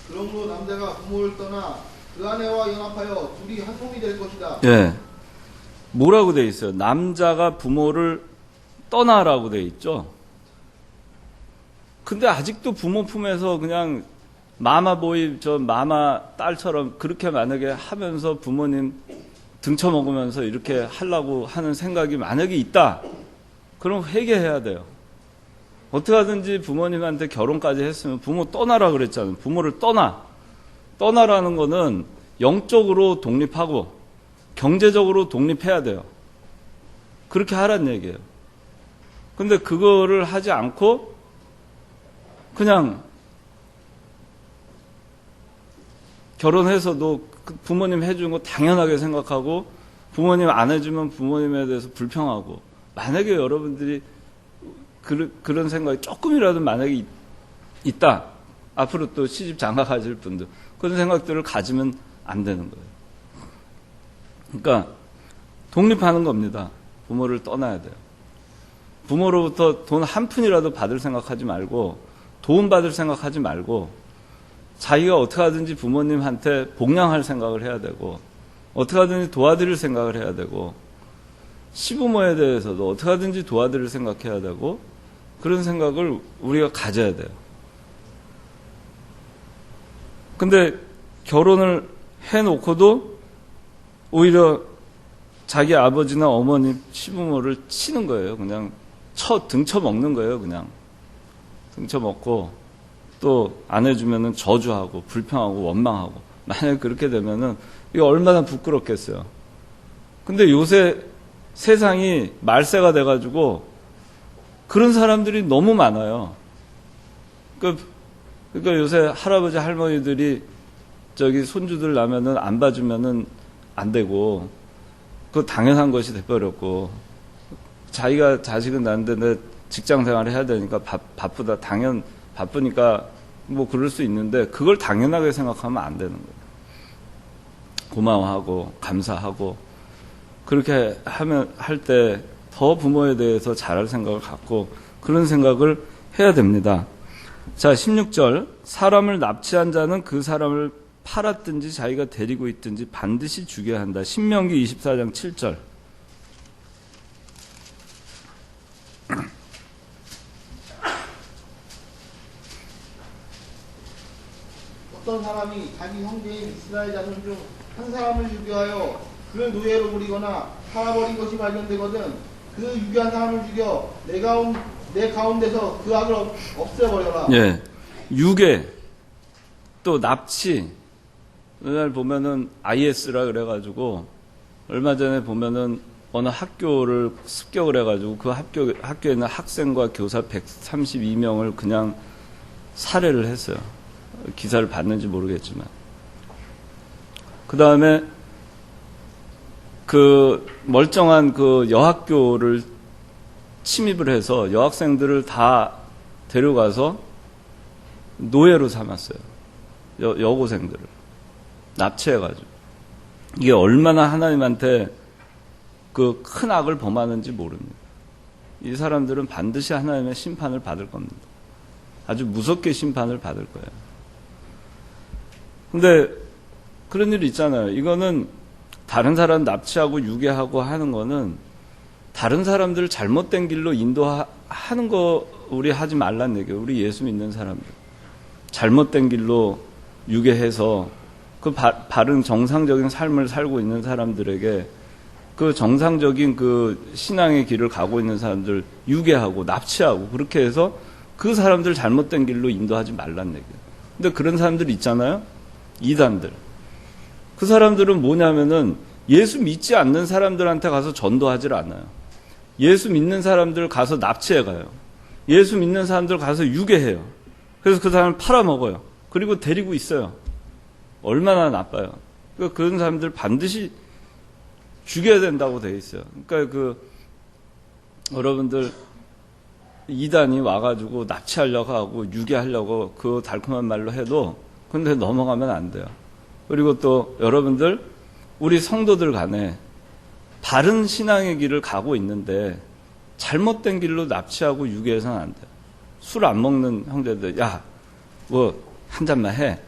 C: 그러므로 남자가 부모를 떠나 그 아내와 연합하여 둘이 한 몸이 될 것이다.
A: 예. 뭐라고 돼 있어요? 남자가 부모를 떠나라고 돼 있죠. 근데 아직도 부모 품에서 그냥 마마보이 마마 딸처럼 그렇게 만약에 하면서 부모님 등쳐먹으면서 이렇게 하려고 하는 생각이 만약에 있다. 그럼 회개해야 돼요. 어떻게 하든지 부모님한테 결혼까지 했으면 부모 떠나라 그랬잖아요. 부모를 떠나라는 거는 영적으로 독립하고 경제적으로 독립해야 돼요. 그렇게 하란 얘기예요. 근데 그거를 하지 않고 그냥 결혼해서도 부모님 해주는 거 당연하게 생각하고 부모님 안 해주면 부모님에 대해서 불평하고 만약에 여러분들이 그런 생각이 조금이라도 만약에 있다. 앞으로 또 시집 장가가실 분들 그런 생각들을 가지면 안 되는 거예요. 그러니까 독립하는 겁니다. 부모를 떠나야 돼요. 부모로부터 돈 한 푼이라도 받을 생각하지 말고 도움 받을 생각하지 말고 자기가 어떻게 하든지 부모님한테 복양할 생각을 해야 되고 어떻게 하든지 도와드릴 생각을 해야 되고 시부모에 대해서도 어떻게 하든지 도와드릴 생각해야 되고 그런 생각을 우리가 가져야 돼요. 근데 결혼을 해놓고도 오히려 자기 아버지나 어머니 시부모를 치는 거예요. 그냥 등쳐먹는 거예요. 그냥 등쳐먹고 또 안 해주면은 저주하고 불평하고 원망하고 만약에 그렇게 되면은 이거 얼마나 부끄럽겠어요. 근데 요새 세상이 말세가 돼가지고 그런 사람들이 너무 많아요. 그러니까 요새 할아버지 할머니들이 손주들 나면은 안 봐주면은 안 되고 그거 당연한 것이 돼버렸고 자기가 자식은 낳는데 내 직장 생활을 해야 되니까 바쁘다 바쁘니까 뭐 그럴 수 있는데 그걸 당연하게 생각하면 안 되는 거예요. 고마워하고 감사하고 그렇게 할 때 더 부모에 대해서 잘할 생각을 갖고 그런 생각을 해야 됩니다. 자, 16절 사람을 납치한 자는 그 사람을 팔았든지 자기가 데리고 있든지 반드시 죽여야 한다. 신명기 24장 7절.
C: 어떤 사람이 자기 형제인 이스라엘 자손 중 한 사람을 유교하여 그를 노예로 부리거나 팔아버린 것이 발견되거든 그 유교한 사람을 죽여 내 가운데서 그 악을 없애버려라.
A: 예. 유괴, 또 납치. 오늘 보면은 IS라 그래가지고, 얼마 전에 보면은 어느 학교를 습격을 해가지고 그 학교에 있는 학생과 교사 132명을 그냥 살해를 했어요. 기사를 봤는지 모르겠지만. 그 다음에 그 멀쩡한 그 여학교를 침입을 해서 여학생들을 다 데려가서 노예로 삼았어요. 여고생들을. 납치해가지고. 이게 얼마나 하나님한테 그 큰 악을 범하는지 모릅니다. 이 사람들은 반드시 하나님의 심판을 받을 겁니다. 아주 무섭게 심판을 받을 거예요. 근데 그런 일이 있잖아요. 이거는 다른 사람 납치하고 유괴하고 하는 거는 다른 사람들을 잘못된 길로 인도하는 거 우리 하지 말란 얘기예요. 우리 예수 믿는 사람들. 잘못된 길로 유괴해서 그 바른 정상적인 삶을 살고 있는 사람들에게 그 정상적인 그 신앙의 길을 가고 있는 사람들 유괴하고 납치하고 그렇게 해서 그 사람들 잘못된 길로 인도하지 말란 얘기예요. 근데 그런 사람들 있잖아요. 이단들. 그 사람들은 뭐냐면은 예수 믿지 않는 사람들한테 가서 전도하질 않아요. 예수 믿는 사람들 가서 납치해 가요. 예수 믿는 사람들 가서 유괴해요. 그래서 그 사람을 팔아먹어요. 그리고 데리고 있어요. 얼마나 나빠요. 그러니까 그런 사람들 반드시 죽여야 된다고 되어 있어요. 그러니까 여러분들 이단이 와가지고 납치하려고 하고 유괴하려고 그 달콤한 말로 해도 근데 넘어가면 안 돼요. 그리고 또 여러분들 우리 성도들 간에 바른 신앙의 길을 가고 있는데 잘못된 길로 납치하고 유괴해서는 안 돼요. 술 안 먹는 형제들 야 뭐 한 잔만 해.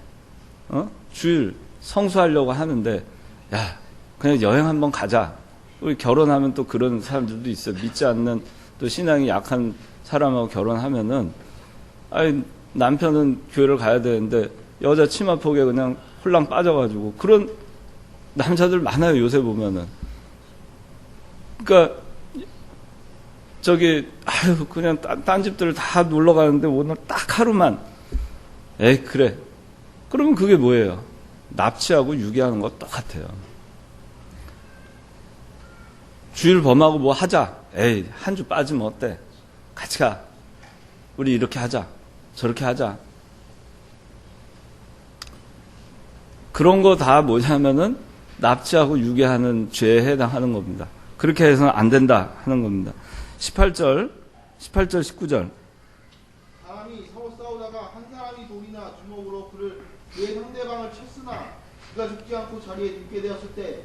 A: 주일 성수하려고 하는데 야 그냥 여행 한번 가자. 우리 결혼하면 또 그런 사람들도 있어요. 믿지 않는 또 신앙이 약한 사람하고 결혼하면은 아니 남편은 교회를 가야 되는데 여자 치마폭에 그냥 홀랑 빠져가지고 그런 남자들 많아요. 요새 보면은. 그러니까 그냥 딴 집들 다 놀러 가는데 오늘 딱 하루만 에이 그래. 그러면 그게 뭐예요? 납치하고 유괴하는 거 똑같아요. 주일 범하고 뭐 하자. 에이 한 주 빠지면 어때? 같이 가. 우리 이렇게 하자. 저렇게 하자. 그런 거 다 뭐냐면은 납치하고 유괴하는 죄에 해당하는 겁니다. 그렇게 해서는 안 된다 하는 겁니다. 18절, 19절.
C: 사람이 서로 싸우다가 한 사람이 돌이나 주먹으로 그의 상대방을 쳤으나 그가 죽지 않고 자리에 눕게 되었을 때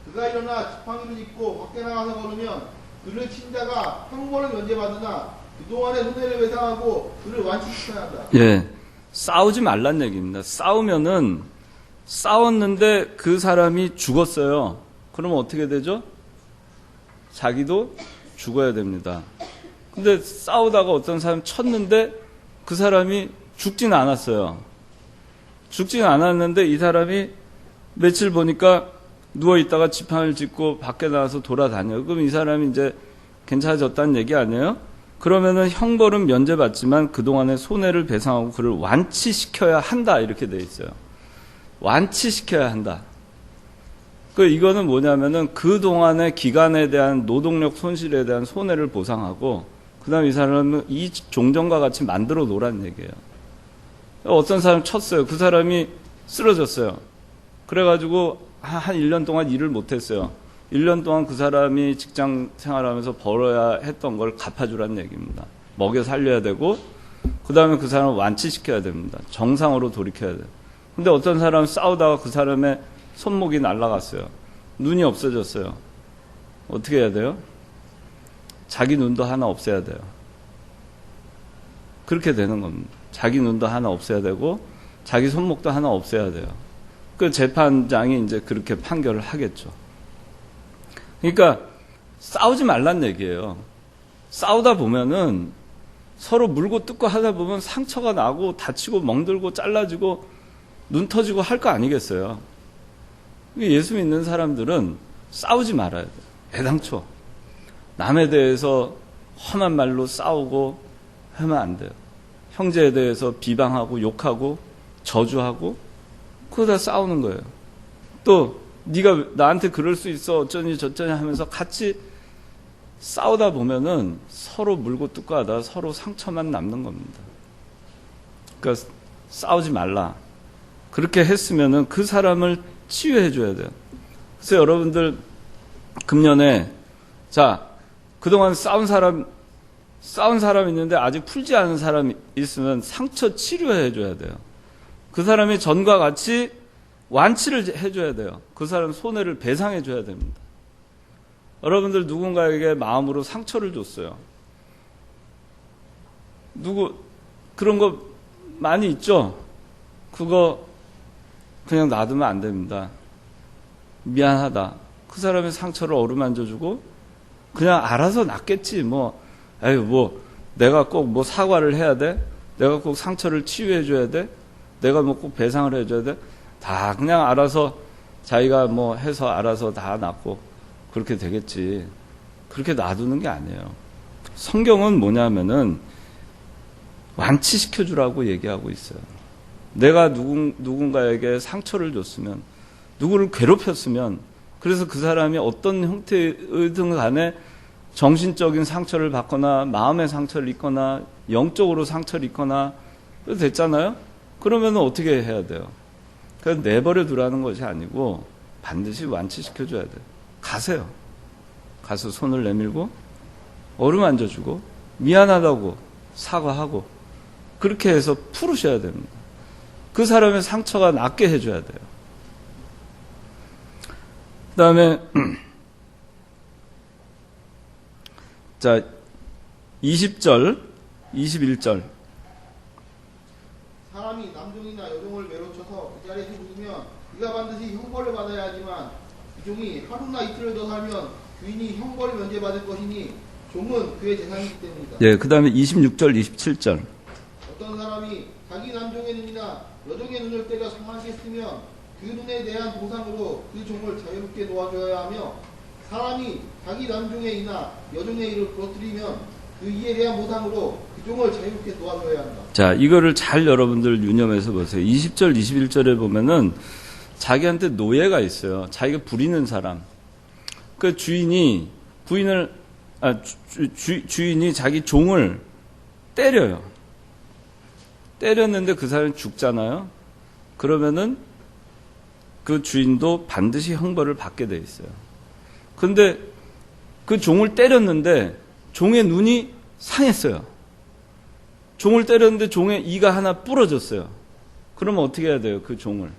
C: 그가 일어나 지팡이를 짚고 밖에 나가서 걸으면 그를 친 자가 형벌을 면제받으나 그동안의 손해를 배상하고 그를 완치시켜야 한다.
A: 예, 싸우지 말란 얘기입니다. 싸웠는데 그 사람이 죽었어요. 그러면 어떻게 되죠? 자기도 죽어야 됩니다. 근데 싸우다가 어떤 사람 쳤는데 그 사람이 죽진 않았어요. 죽진 않았는데 이 사람이 며칠 보니까 누워있다가 지팡이를 짚고 밖에 나와서 돌아다녀요. 그럼 이 사람이 이제 괜찮아졌다는 얘기 아니에요? 그러면은 형벌은 면제받지만 그동안의 손해를 배상하고 그를 완치시켜야 한다. 이렇게 돼 있어요. 완치시켜야 한다. 이거는 뭐냐면은 그동안의 기간에 대한 노동력 손실에 대한 손해를 보상하고 그 다음에 이 사람은 이 종전과 같이 만들어 놓으라는 얘기예요. 어떤 사람 쳤어요. 그 사람이 쓰러졌어요. 그래가지고 한 1년 동안 일을 못했어요. 1년 동안 그 사람이 직장 생활하면서 벌어야 했던 걸 갚아주라는 얘기입니다. 먹여 살려야 되고 그 다음에 그 사람을 완치시켜야 됩니다. 정상으로 돌이켜야 돼요. 근데 어떤 사람은 싸우다가 그 사람의 손목이 날아갔어요. 눈이 없어졌어요. 어떻게 해야 돼요? 자기 눈도 하나 없애야 돼요. 그렇게 되는 겁니다. 자기 눈도 하나 없애야 되고 자기 손목도 하나 없애야 돼요. 그 재판장이 이제 그렇게 판결을 하겠죠. 그러니까 싸우지 말란 얘기예요. 싸우다 보면은 서로 물고 뜯고 하다 보면 상처가 나고 다치고 멍들고 잘라지고 눈 터지고 할 거 아니겠어요. 예수 믿는 사람들은 싸우지 말아야 돼요. 애당초 남에 대해서 험한 말로 싸우고 하면 안 돼요. 형제에 대해서 비방하고 욕하고 저주하고 그거 다 싸우는 거예요. 또 네가 나한테 그럴 수 있어 어쩌니 저쩌니 하면서 같이 싸우다 보면은 서로 물고 뜯고 하다 서로 상처만 남는 겁니다. 그러니까 싸우지 말라. 그렇게 했으면은 그 사람을 치유해 줘야 돼요. 그래서 여러분들 금년에 자 그동안 싸운 사람 있는데 아직 풀지 않은 사람이 있으면 상처 치료해 줘야 돼요. 그 사람이 전과 같이 완치를 해줘야 돼요. 그 사람 손해를 배상해 줘야 됩니다. 여러분들 누군가에게 마음으로 상처를 줬어요. 그런 거 많이 있죠? 그거 그냥 놔두면 안 됩니다. 미안하다. 그 사람의 상처를 어루만져주고 그냥 알아서 낫겠지. 내가 꼭 사과를 해야 돼? 내가 꼭 상처를 치유해 줘야 돼? 내가 꼭 배상을 해줘야 돼? 다 그냥 알아서 자기가 해서 알아서 다 낫고 그렇게 되겠지. 그렇게 놔두는 게 아니에요. 성경은 뭐냐면은 완치시켜주라고 얘기하고 있어요. 내가 누군가에게 상처를 줬으면, 누구를 괴롭혔으면, 그래서 그 사람이 어떤 형태이든 간에 정신적인 상처를 받거나 마음의 상처를 입거나 영적으로 상처를 입거나 됐잖아요? 그러면 어떻게 해야 돼요? 그냥 내버려 두라는 것이 아니고 반드시 완치시켜줘야 돼요. 가세요. 가서 손을 내밀고 어루만져주고 미안하다고 사과하고 그렇게 해서 풀으셔야 됩니다. 그 사람의 상처가 낫게 해줘야 돼요. 그 다음에 자 20절 21절
C: 사람이 남종이나 여종을 매로쳐서 그 자리에서 죽으면 그가 반드시 형벌을 받아야 하지만 이 종이 하루나 이틀을 더 살면 주인이 형벌을 면제받을 것이니 종은 그의 재산이기 때문이다.
A: 예, 그 다음에 26절 27절
C: 어떤 사람이 자기 남종의 눈이나 여종의 눈을 때려 상하게 했으면 그 눈에 대한 보상으로 그 종을 자유롭게 놓아줘야 하며 사람이 자기 남종의 이나 여종의 이를 부러뜨리면 그 이에 대한 보상으로 그 종을 자유롭게 놓아줘야 한다.
A: 자, 이거를 잘 여러분들 유념해서 보세요. 20절 21절에 보면은 자기한테 노예가 있어요. 자기가 부리는 사람. 그 주인이 주인이 자기 종을 때려요. 때렸는데 그 사람이 죽잖아요. 그러면은 그 주인도 반드시 형벌을 받게 돼 있어요. 근데 그 종을 때렸는데 종의 눈이 상했어요. 종을 때렸는데 종의 이가 하나 부러졌어요. 그러면 어떻게 해야 돼요? 그 종을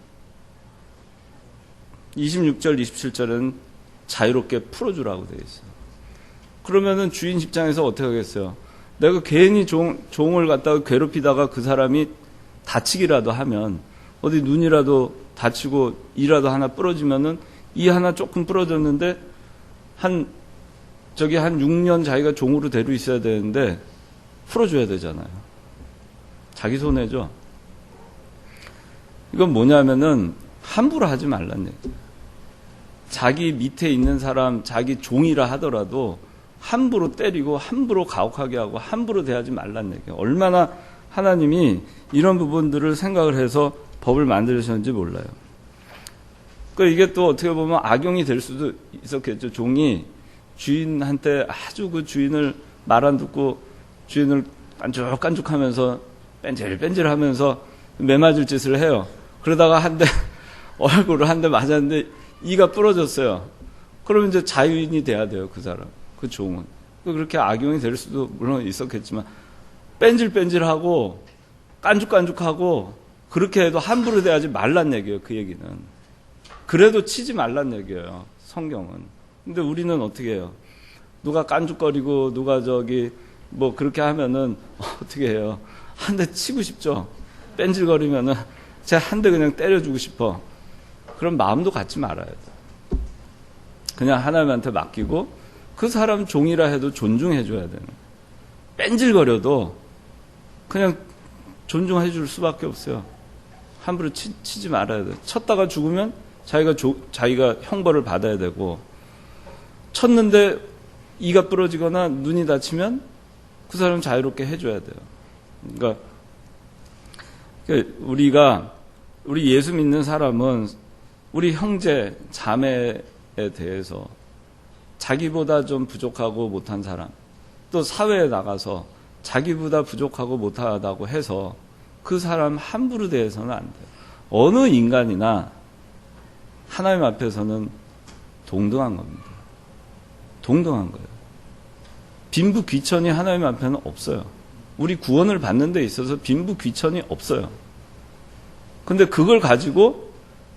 A: 26절 27절은 자유롭게 풀어주라고 되어 있어요. 그러면은 주인 입장에서 어떻게 하겠어요? 내가 괜히 종을 갖다가 괴롭히다가 그 사람이 다치기라도 하면 어디 눈이라도 다치고 이라도 하나 부러지면은 이 하나 조금 부러졌는데 한 6년 자기가 종으로 데리고 있어야 되는데 풀어줘야 되잖아요. 자기 손해죠. 이건 뭐냐면은 함부로 하지 말란 얘기예요. 자기 밑에 있는 사람, 자기 종이라 하더라도 함부로 때리고 함부로 가혹하게 하고 함부로 대하지 말란 얘기예요. 얼마나 하나님이 이런 부분들을 생각을 해서 법을 만드셨는지 몰라요. 그러니까 이게 또 어떻게 보면 악용이 될 수도 있었겠죠. 종이 주인한테 아주 그 주인을 말 안 듣고 주인을 깐죽깐죽하면서 뺀질뺀질하면서 매맞을 짓을 해요. 그러다가 얼굴을 한 대 맞았는데 이가 부러졌어요. 그러면 이제 자유인이 돼야 돼요. 그 사람, 그 종은. 그렇게 악용이 될 수도 물론 있었겠지만 뺀질뺀질하고 깐죽깐죽하고 그렇게 해도 함부로 대하지 말란 얘기예요. 그 얘기는. 그래도 치지 말란 얘기예요. 성경은. 근데 우리는 어떻게 해요? 누가 깐죽거리고 누가 그렇게 하면은 어떻게 해요? 한 대 치고 싶죠. 뺀질거리면은 제가 한 대 그냥 때려주고 싶어. 그런 마음도 갖지 말아야 돼. 그냥 하나님한테 맡기고 그 사람 종이라 해도 존중해줘야 되는 거예요. 뺀질거려도 그냥 존중해줄 수밖에 없어요. 함부로 치지 말아야 돼요. 쳤다가 죽으면 자기가 형벌을 받아야 되고, 쳤는데 이가 부러지거나 눈이 다치면 그 사람 자유롭게 해줘야 돼요. 그러니까 우리 예수 믿는 사람은 우리 형제, 자매에 대해서 자기보다 좀 부족하고 못한 사람, 또 사회에 나가서 자기보다 부족하고 못하다고 해서 그 사람 함부로 대해서는 안 돼요. 어느 인간이나 하나님 앞에서는 동등한 겁니다. 동등한 거예요. 빈부 귀천이 하나님 앞에는 없어요. 우리 구원을 받는 데 있어서 빈부 귀천이 없어요. 근데 그걸 가지고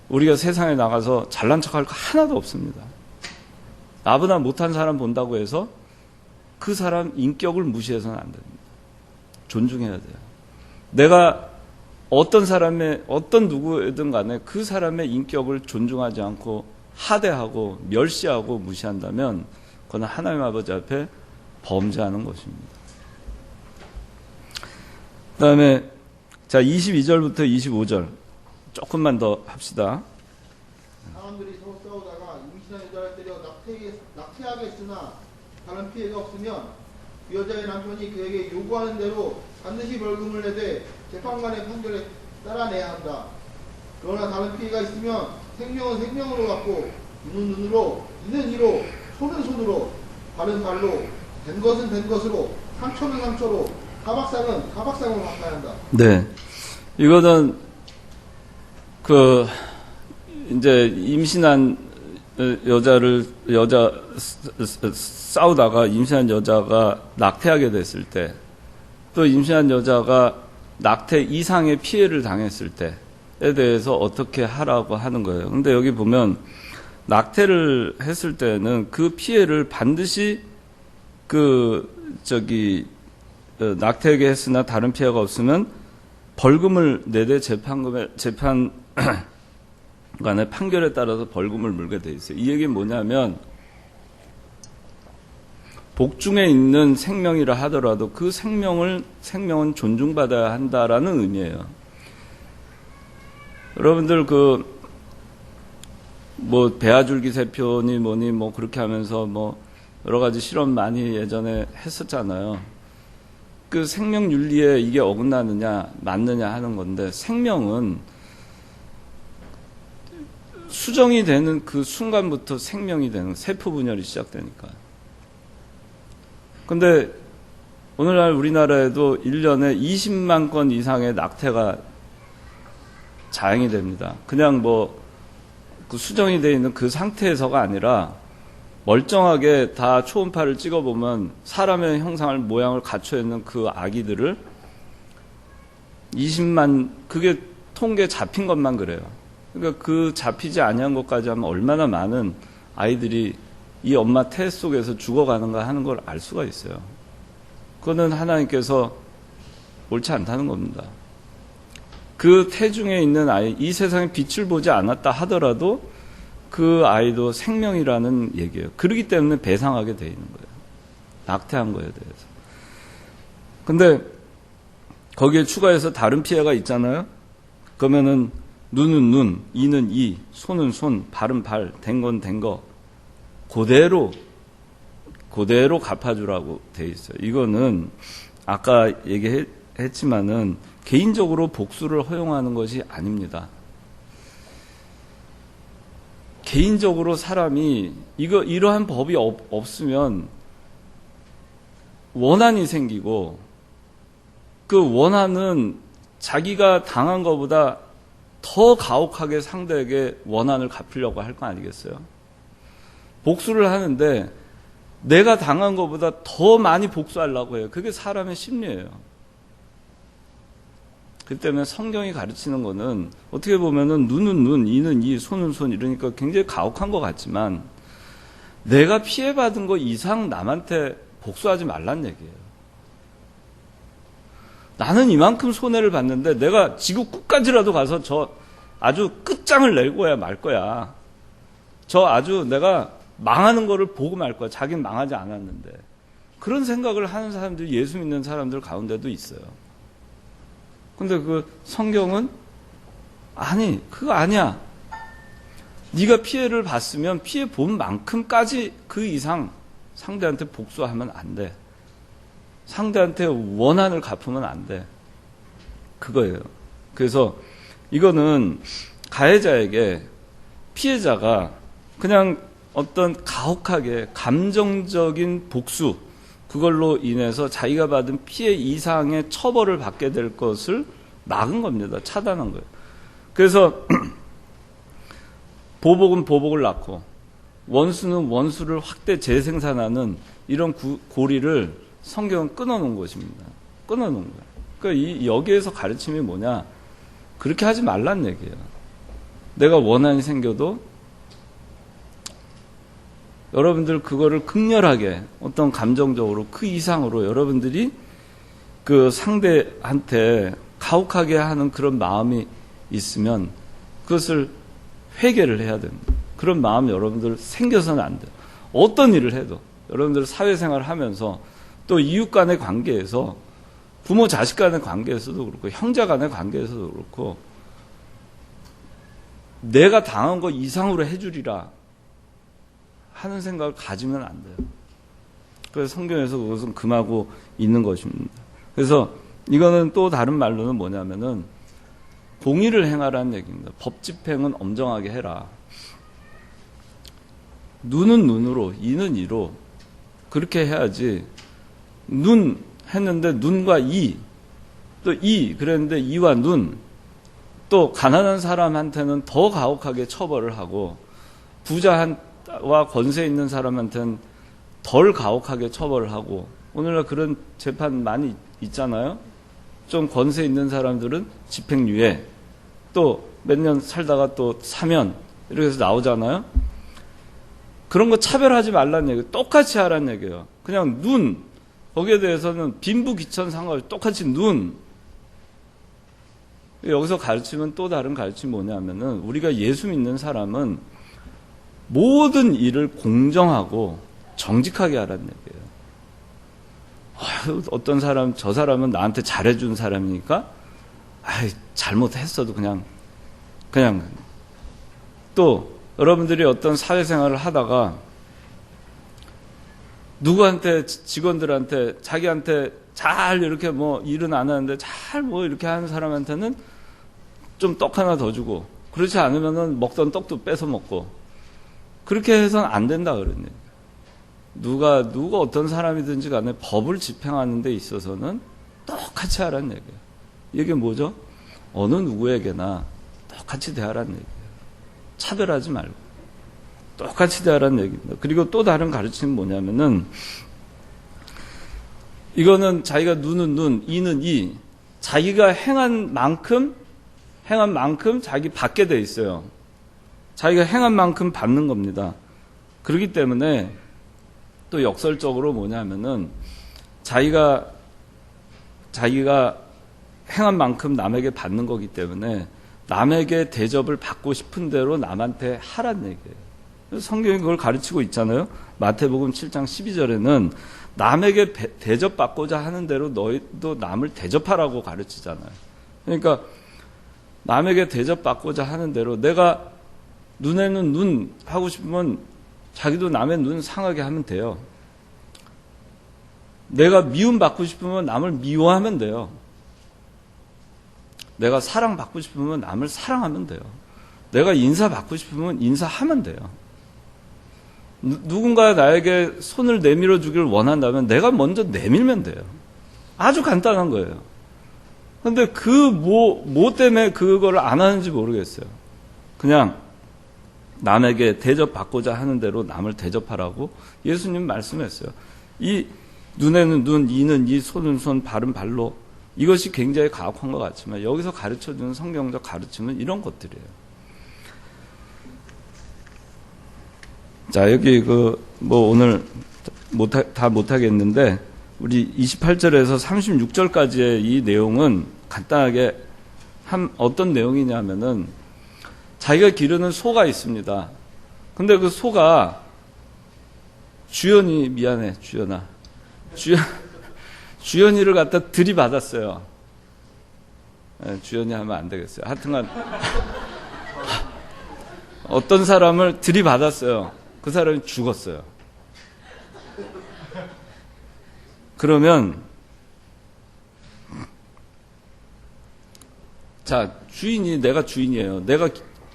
A: 우리가 세상에 나가서 잘난 척할 거 하나도 없습니다. 나보다 못한 사람 본다고 해서 그 사람 인격을 무시해서는 안 됩니다. 존중해야 돼요. 내가 어떤 누구든 간에 그 사람의 인격을 존중하지 않고 하대하고 멸시하고 무시한다면 그건 하나님 아버지 앞에 범죄하는 것입니다. 그 다음에 자 22절부터 25절 조금만 더 합시다.
C: 사람들이 서로 싸우다가 임신한 여자를 때려 낙태하게 했으나 다른 피해가 없으면 그 여자의 남편이 그에게 요구하는 대로 반드시 벌금을 내되 재판관의 판결에 따라내야 한다. 그러나 다른 피해가 있으면 생명은 생명으로 갚고 눈은 눈으로, 이는 이로, 손은 손으로, 발은 발로, 된 것은 된 것으로, 상처는 상처로, 타박상은 타박상으로 갚아야 한다.
A: 네, 이거는 이제 임신한 여자 싸우다가 임신한 여자가 낙태하게 됐을 때, 또 임신한 여자가 낙태 이상의 피해를 당했을 때에 대해서 어떻게 하라고 하는 거예요. 근데 여기 보면 낙태를 했을 때는 그 피해를 반드시 낙태하게 했으나 다른 피해가 없으면 벌금을 내되 재판관의 판결에 따라서 벌금을 물게 돼 있어요. 이 얘기는 뭐냐면 복중에 있는 생명이라 하더라도 그 생명은 존중받아야 한다라는 의미예요. 여러분들 배아줄기세포니 뭐니 그렇게 하면서 여러 가지 실험 많이 예전에 했었잖아요. 그 생명 윤리에 이게 어긋나느냐 맞느냐 하는 건데, 생명은 수정이 되는 그 순간부터 생명이 되는 세포 분열이 시작되니까. 근데 오늘날 우리나라에도 1년에 20만 건 이상의 낙태가 자행이 됩니다. 그냥 그 수정이 되어 있는 그 상태에서가 아니라 멀쩡하게 다 초음파를 찍어보면 사람의 형상을 모양을 갖춰 있는 그 아기들을 20만, 그게 통계 잡힌 것만 그래요. 그러니까 그 잡히지 아니한 것까지 하면 얼마나 많은 아이들이 이 엄마 태 속에서 죽어가는가 하는 걸 알 수가 있어요. 그거는 하나님께서 옳지 않다는 겁니다. 그 태중에 있는 아이, 이 세상에 빛을 보지 않았다 하더라도 그 아이도 생명이라는 얘기예요. 그렇기 때문에 배상하게 돼 있는 거예요. 낙태한 거에 대해서. 근데 거기에 추가해서 다른 피해가 있잖아요. 그러면은 눈은 눈, 이는 이, 손은 손, 발은 발, 된 건 된 거 그대로 갚아주라고 돼 있어요. 이거는 아까 얘기했지만은 개인적으로 복수를 허용하는 것이 아닙니다. 개인적으로 사람이 이러한 법이 없으면 원한이 생기고, 그 원한은 자기가 당한 것보다 더 가혹하게 상대에게 원한을 갚으려고 할 거 아니겠어요? 복수를 하는데 내가 당한 것보다 더 많이 복수하려고 해요. 그게 사람의 심리예요. 그렇기 때문에 성경이 가르치는 거는 어떻게 보면은 눈은 눈, 이는 이, 손은 손 이러니까 굉장히 가혹한 것 같지만 내가 피해받은 거 이상 남한테 복수하지 말란 얘기예요. 나는 이만큼 손해를 봤는데 내가 지구 끝까지라도 가서 아주 끝장을 내고야 말 거야. 저 아주 내가 망하는 거를 보고 말 거야. 자기는 망하지 않았는데. 그런 생각을 하는 사람들이 예수 믿는 사람들 가운데도 있어요. 근데 그 성경은 아니, 그거 아니야. 네가 피해를 봤으면 피해 본 만큼까지 그 이상 상대한테 복수하면 안 돼. 상대한테 원한을 갚으면 안 돼. 그거예요. 그래서 이거는 가해자에게 피해자가 그냥 어떤 가혹하게 감정적인 복수, 그걸로 인해서 자기가 받은 피해 이상의 처벌을 받게 될 것을 막은 겁니다. 차단한 거예요. 그래서 보복은 보복을 낳고 원수는 원수를 확대 재생산하는 이런 고리를 성경은 끊어놓은 것입니다. 끊어놓은 거예요. 그러니까 여기에서 가르침이 뭐냐? 그렇게 하지 말란 얘기예요. 내가 원한이 생겨도 여러분들 그거를 극렬하게 어떤 감정적으로 그 이상으로 여러분들이 그 상대한테 가혹하게 하는 그런 마음이 있으면 그것을 회개를 해야 됩니다. 그런 마음 여러분들 생겨서는 안 돼요. 어떤 일을 해도 여러분들 사회생활을 하면서 또 이웃 간의 관계에서 부모 자식 간의 관계에서도 그렇고 형제 간의 관계에서도 그렇고 내가 당한 거 이상으로 해주리라 하는 생각을 가지면 안 돼요. 그래서 성경에서 그것은 금하고 있는 것입니다. 그래서 이거는 또 다른 말로는 뭐냐면은 공의를 행하라는 얘기입니다. 법 집행은 엄정하게 해라. 눈은 눈으로, 이는 이로 그렇게 해야지. 눈 했는데 눈과 이, 또 이 그랬는데 이와 눈, 또 가난한 사람한테는 더 가혹하게 처벌을 하고 부자와 권세 있는 사람한테는 덜 가혹하게 처벌을 하고 오늘날 그런 재판 많이 있잖아요. 좀 권세 있는 사람들은 집행유예, 또 몇 년 살다가 또 사면 이렇게 해서 나오잖아요. 그런 거 차별하지 말라는 얘기예요. 똑같이 하라는 얘기예요. 그냥 눈, 거기에 대해서는 빈부귀천 상관없이 똑같이 눈. 여기서 가르치면 또 다른 가르침이 뭐냐면은 우리가 예수 믿는 사람은 모든 일을 공정하고 정직하게 하라는 얘기예요. 어떤 사람, 저 사람은 나한테 잘해준 사람이니까 잘못했어도 그냥 또 여러분들이 어떤 사회생활을 하다가 누구한테 직원들한테 자기한테 잘 이렇게 뭐 일은 안 하는데 잘 뭐 이렇게 하는 사람한테는 좀 떡 하나 더 주고 그렇지 않으면은 먹던 떡도 뺏어 먹고 그렇게 해서는 안 된다 그러네. 누가 어떤 사람이든지 간에 법을 집행하는 데 있어서는 똑같이 하라는 얘기예요. 이게 뭐죠? 어느 누구에게나 똑같이 대하라는 얘기예요. 차별하지 말고 똑같이 대하라는 얘기입니다. 그리고 또 다른 가르침은 뭐냐면은 이거는 자기가 눈은 눈, 이는 이, 자기가 행한 만큼 자기 받게 돼 있어요. 자기가 행한 만큼 받는 겁니다. 그렇기 때문에 또 역설적으로 뭐냐면은 자기가 행한 만큼 남에게 받는 거기 때문에 남에게 대접을 받고 싶은 대로 남한테 하라는 얘기예요. 성경이 그걸 가르치고 있잖아요. 마태복음 7장 12절에는 남에게 대접받고자 하는 대로 너희도 남을 대접하라고 가르치잖아요. 그러니까 남에게 대접받고자 하는 대로 내가 눈에는 눈 하고 싶으면 자기도 남의 눈 상하게 하면 돼요. 내가 미움받고 싶으면 남을 미워하면 돼요. 내가 사랑받고 싶으면 남을 사랑하면 돼요. 내가 인사받고 싶으면 인사하면 돼요. 누군가 나에게 손을 내밀어 주기를 원한다면 내가 먼저 내밀면 돼요. 아주 간단한 거예요. 그런데 뭐 때문에 그걸 안 하는지 모르겠어요. 그냥 남에게 대접받고자 하는 대로 남을 대접하라고 예수님 말씀했어요. 이 눈에는 눈, 이는 이, 손은 손, 발은 발로 이것이 굉장히 가혹한 것 같지만 여기서 가르쳐주는 성경적 가르침은 이런 것들이에요. 자, 여기 오늘 다 못하겠는데 우리 28절에서 36절까지의 이 내용은 간단하게 어떤 내용이냐면은 자기가 기르는 소가 있습니다. 근데 그 소가 주연이, 미안해, 주연아. 주연이를 갖다 들이받았어요. 주연이 하면 안 되겠어요. 하여튼간, 어떤 사람을 들이받았어요. 그 사람이 죽었어요. 그러면, 자, 내가 주인이에요. 내가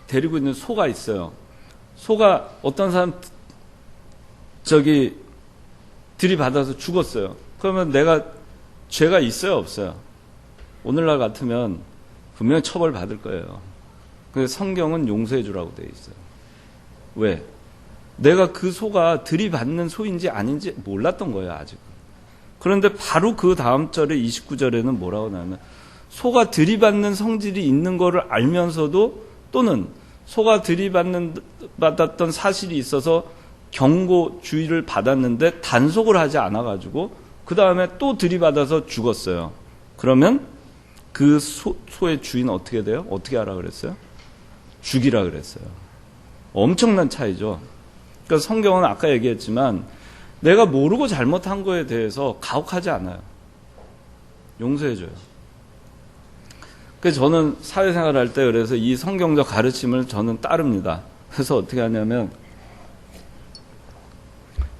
A: 데리고 있는 소가 있어요. 소가 어떤 사람, 들이받아서 죽었어요. 그러면 내가 죄가 있어요, 없어요? 오늘날 같으면 분명히 처벌받을 거예요. 그래서 성경은 용서해 주라고 되어 있어요. 왜? 내가 그 소가 들이받는 소인지 아닌지 몰랐던 거예요, 아직. 그런데 바로 그 다음 절에 29절에는 뭐라고 나오냐면 소가 들이받는 성질이 있는 거를 알면서도 또는 소가 들이받았던 사실이 있어서 경고, 주의를 받았는데 단속을 하지 않아가지고 그 다음에 또 들이받아서 죽었어요. 그러면 그 소의 주인은 어떻게 돼요? 어떻게 하라 그랬어요? 죽이라 그랬어요. 엄청난 차이죠. 그러니까 성경은 아까 얘기했지만 내가 모르고 잘못한 거에 대해서 가혹하지 않아요. 용서해줘요. 그래서 저는 사회생활 할 때 그래서 이 성경적 가르침을 저는 따릅니다. 그래서 어떻게 하냐면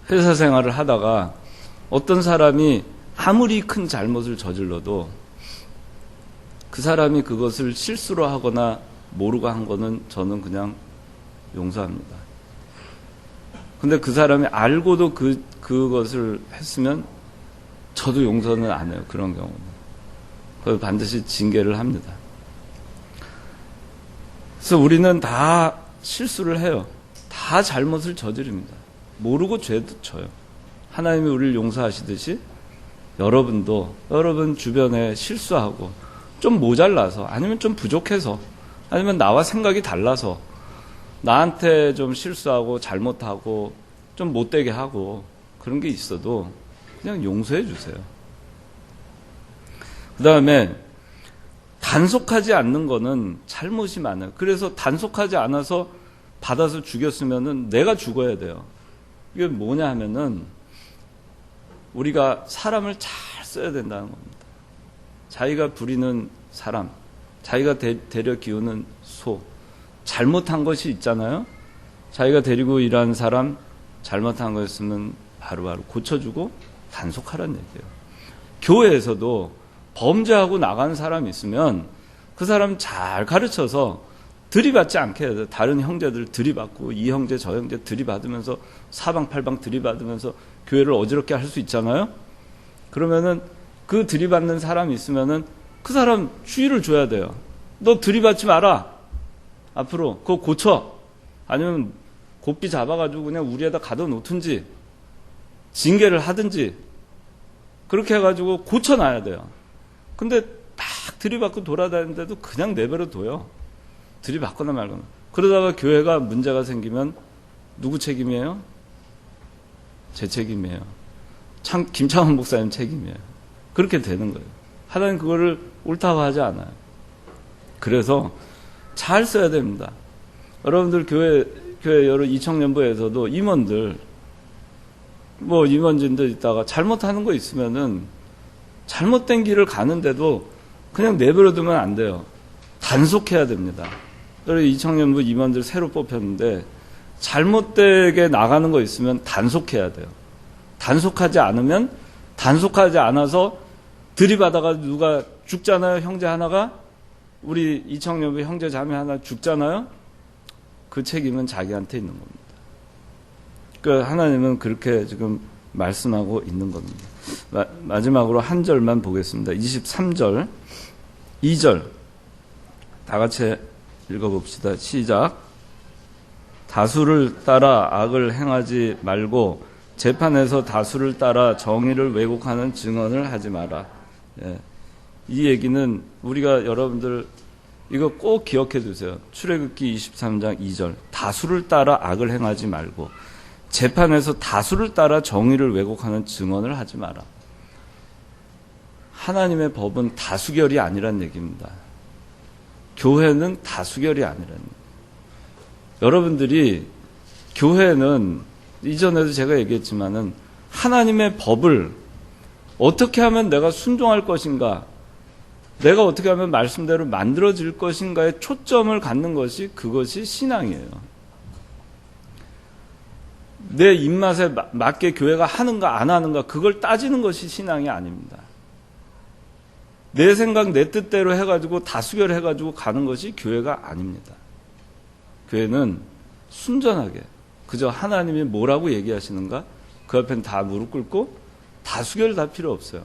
A: 회사 생활을 하다가 어떤 사람이 아무리 큰 잘못을 저질러도 그 사람이 그것을 실수로 하거나 모르고 한 거는 저는 그냥 용서합니다. 근데 그 사람이 알고도 그것을 했으면 저도 용서는 안 해요. 그런 경우는. 그래서 반드시 징계를 합니다. 그래서 우리는 다 실수를 해요. 다 잘못을 저지릅니다. 모르고 죄도 져요. 하나님이 우리를 용서하시듯이 여러분도 여러분 주변에 실수하고 좀 모자라서 아니면 좀 부족해서 아니면 나와 생각이 달라서 나한테 좀 실수하고 잘못하고 좀 못되게 하고 그런 게 있어도 그냥 용서해 주세요. 그 다음에 단속하지 않는 거는 잘못이 많아요. 그래서 단속하지 않아서 받아서 죽였으면은 내가 죽어야 돼요. 이게 뭐냐 하면은 우리가 사람을 잘 써야 된다는 겁니다. 자기가 부리는 사람, 자기가 데려 키우는 소, 잘못한 것이 있잖아요. 자기가 데리고 일하는 사람 잘못한 거였으면 바로바로 고쳐주고 단속하라는 얘기예요. 교회에서도 범죄하고 나가는 사람이 있으면 그 사람 잘 가르쳐서 들이받지 않게 해야 돼요. 다른 형제들 들이받고 이 형제 저 형제 들이받으면서 사방팔방 들이받으면서 교회를 어지럽게 할 수 있잖아요. 그러면은 그 들이받는 사람이 있으면은 그 사람 주의를 줘야 돼요. 너 들이받지 마라. 앞으로 그거 고쳐. 아니면 곱비 잡아가지고 그냥 우리에다 가둬놓든지 징계를 하든지 그렇게 해가지고 고쳐놔야 돼요. 근데 딱 들이받고 돌아다니는데도 그냥 내버려 둬요. 들이받거나 말거나. 그러다가 교회가 문제가 생기면 누구 책임이에요? 제 책임이에요. 김창원 목사님 책임이에요. 그렇게 되는 거예요. 하나님 그거를 옳다고 하지 않아요. 그래서 잘 써야 됩니다. 여러분들 교회 여러 이청년부에서도 임원들 임원진들 있다가 잘못하는 거 있으면은 잘못된 길을 가는데도 그냥 내버려 두면 안 돼요. 단속해야 됩니다. 그래서 이청년부 임원들 새로 뽑혔는데 잘못되게 나가는 거 있으면 단속해야 돼요. 단속하지 않아서 들이받아가 누가 죽잖아요. 형제 하나가 우리 이청년부 형제 자매 하나 죽잖아요. 그 책임은 자기한테 있는 겁니다. 그러니까 하나님은 그렇게 지금 말씀하고 있는 겁니다. 마지막으로 한 절만 보겠습니다. 23절 2절 다 같이 읽어봅시다. 시작. 다수를 따라 악을 행하지 말고 재판에서 다수를 따라 정의를 왜곡하는 증언을 하지 마라. 예. 이 얘기는 우리가 여러분들 이거 꼭 기억해 두세요. 출애굽기 23장 2절 다수를 따라 악을 행하지 말고 재판에서 다수를 따라 정의를 왜곡하는 증언을 하지 마라. 하나님의 법은 다수결이 아니란 얘기입니다. 교회는 다수결이 아니란 얘기입니다. 여러분들이 교회는 이전에도 제가 얘기했지만은 하나님의 법을 어떻게 하면 내가 순종할 것인가, 내가 어떻게 하면 말씀대로 만들어질 것인가에 초점을 갖는 것이 그것이 신앙이에요. 내 입맛에 맞게 교회가 하는가 안 하는가 그걸 따지는 것이 신앙이 아닙니다. 내 생각 내 뜻대로 해가지고 다수결 해가지고 가는 것이 교회가 아닙니다. 교회는 순전하게 그저 하나님이 뭐라고 얘기하시는가 그 앞엔 다 무릎 꿇고 다수결 다 필요 없어요.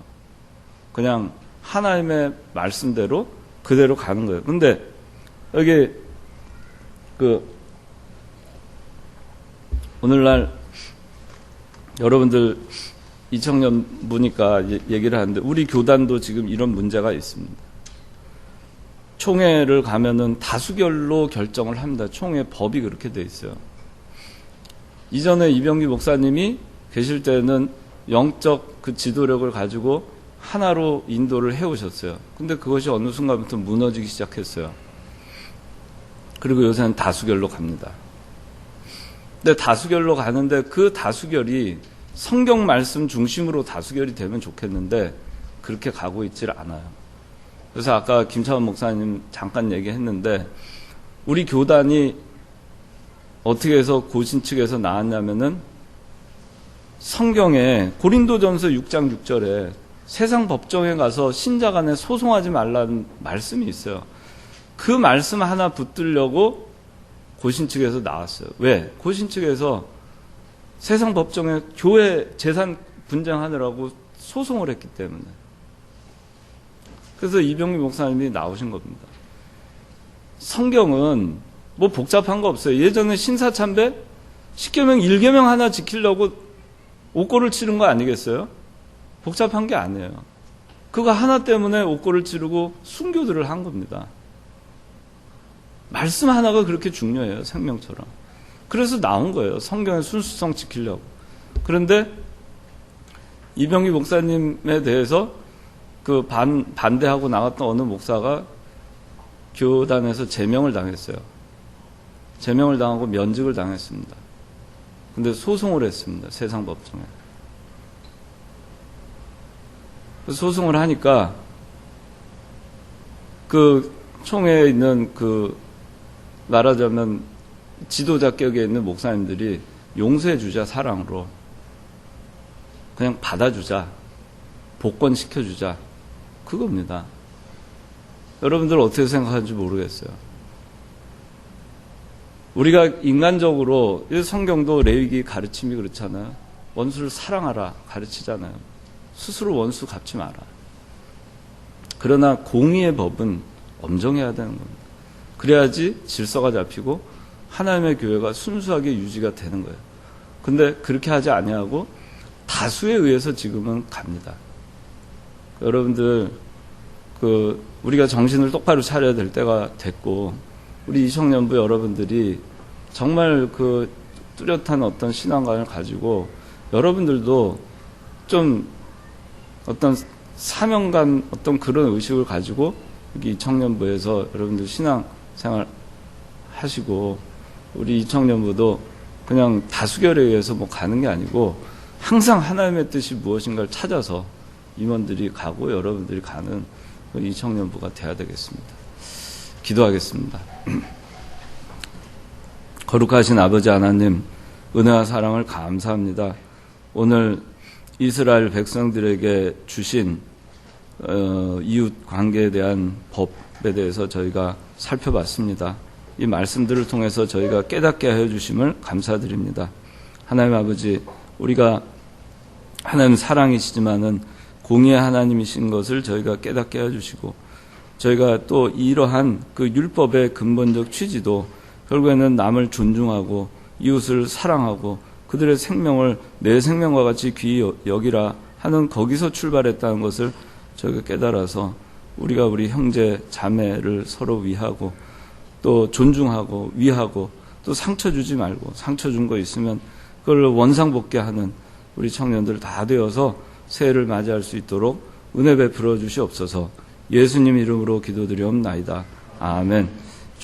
A: 그냥 하나님의 말씀대로 그대로 가는 거예요. 근데 여기 오늘날 여러분들 이청년부니까 얘기를 하는데 우리 교단도 지금 이런 문제가 있습니다. 총회를 가면은 다수결로 결정을 합니다. 총회 법이 그렇게 돼 있어요. 이전에 이병기 목사님이 계실 때는 영적 그 지도력을 가지고 하나로 인도를 해오셨어요. 근데 그것이 어느 순간부터 무너지기 시작했어요. 그리고 요새는 다수결로 갑니다. 근데 다수결로 가는데 그 다수결이 성경 말씀 중심으로 다수결이 되면 좋겠는데 그렇게 가고 있질 않아요. 그래서 아까 김차원 목사님 잠깐 얘기했는데 우리 교단이 어떻게 해서 고신 측에서 나왔냐면은 성경에 고린도전서 6장 6절에 세상 법정에 가서 신자 간에 소송하지 말라는 말씀이 있어요. 그 말씀 하나 붙들려고 고신 측에서 나왔어요. 왜? 고신 측에서 세상 법정에 교회 재산 분쟁하느라고 소송을 했기 때문에. 그래서 이병기 목사님이 나오신 겁니다. 성경은 뭐 복잡한 거 없어요. 예전에 신사참배 10계명 1계명 하나 지키려고 옥고를 치른 거 아니겠어요? 복잡한 게 아니에요. 그거 하나 때문에 옥고를 치르고 순교들을 한 겁니다. 말씀 하나가 그렇게 중요해요. 생명처럼. 그래서 나온 거예요. 성경의 순수성 지키려고. 그런데 이병기 목사님에 대해서 그 반대하고 나갔던 어느 목사가 교단에서 제명을 당했어요. 제명을 당하고 면직을 당했습니다. 근데 소송을 했습니다. 세상 법정에. 소송을 하니까 그 총회에 있는 그 말하자면 지도자격에 있는 목사님들이 용서해주자, 사랑으로. 그냥 받아주자. 복권시켜주자. 그겁니다. 여러분들 어떻게 생각하는지 모르겠어요. 우리가 인간적으로 성경도 레위기 가르침이 그렇잖아요. 원수를 사랑하라 가르치잖아요. 스스로 원수 갚지 마라. 그러나 공의의 법은 엄정해야 되는 겁니다. 그래야지 질서가 잡히고 하나님의 교회가 순수하게 유지가 되는 거예요. 근데 그렇게 하지 아니하고 다수에 의해서 지금은 갑니다. 여러분들 우리가 정신을 똑바로 차려야 될 때가 됐고 우리 이청년부 여러분들이 정말 뚜렷한 어떤 신앙관을 가지고 여러분들도 좀 어떤 사명감 어떤 그런 의식을 가지고 여기 이청년부에서 여러분들 신앙생활 하시고 우리 이청년부도 그냥 다수결에 의해서 뭐 가는 게 아니고 항상 하나님의 뜻이 무엇인가를 찾아서 임원들이 가고 여러분들이 가는 이청년부가 돼야 되겠습니다. 기도하겠습니다. 거룩하신 아버지 하나님, 은혜와 사랑을 감사합니다. 오늘 이스라엘 백성들에게 주신 이웃 관계에 대한 법에 대해서 저희가 살펴봤습니다. 이 말씀들을 통해서 저희가 깨닫게 하여 주심을 감사드립니다. 하나님 아버지, 우리가 하나님 사랑이시지만은 공의의 하나님이신 것을 저희가 깨닫게 하여 주시고 저희가 또 이러한 그 율법의 근본적 취지도 결국에는 남을 존중하고 이웃을 사랑하고 그들의 생명을 내 생명과 같이 귀히 여기라 하는 거기서 출발했다는 것을 저희가 깨달아서 우리가 우리 형제 자매를 서로 위하고 또 존중하고 위하고 또 상처 주지 말고 상처 준 거 있으면 그걸 원상복귀 하는 우리 청년들 다 되어서 새해를 맞이할 수 있도록 은혜 베풀어 주시옵소서. 예수님 이름으로 기도드리옵나이다. 아멘.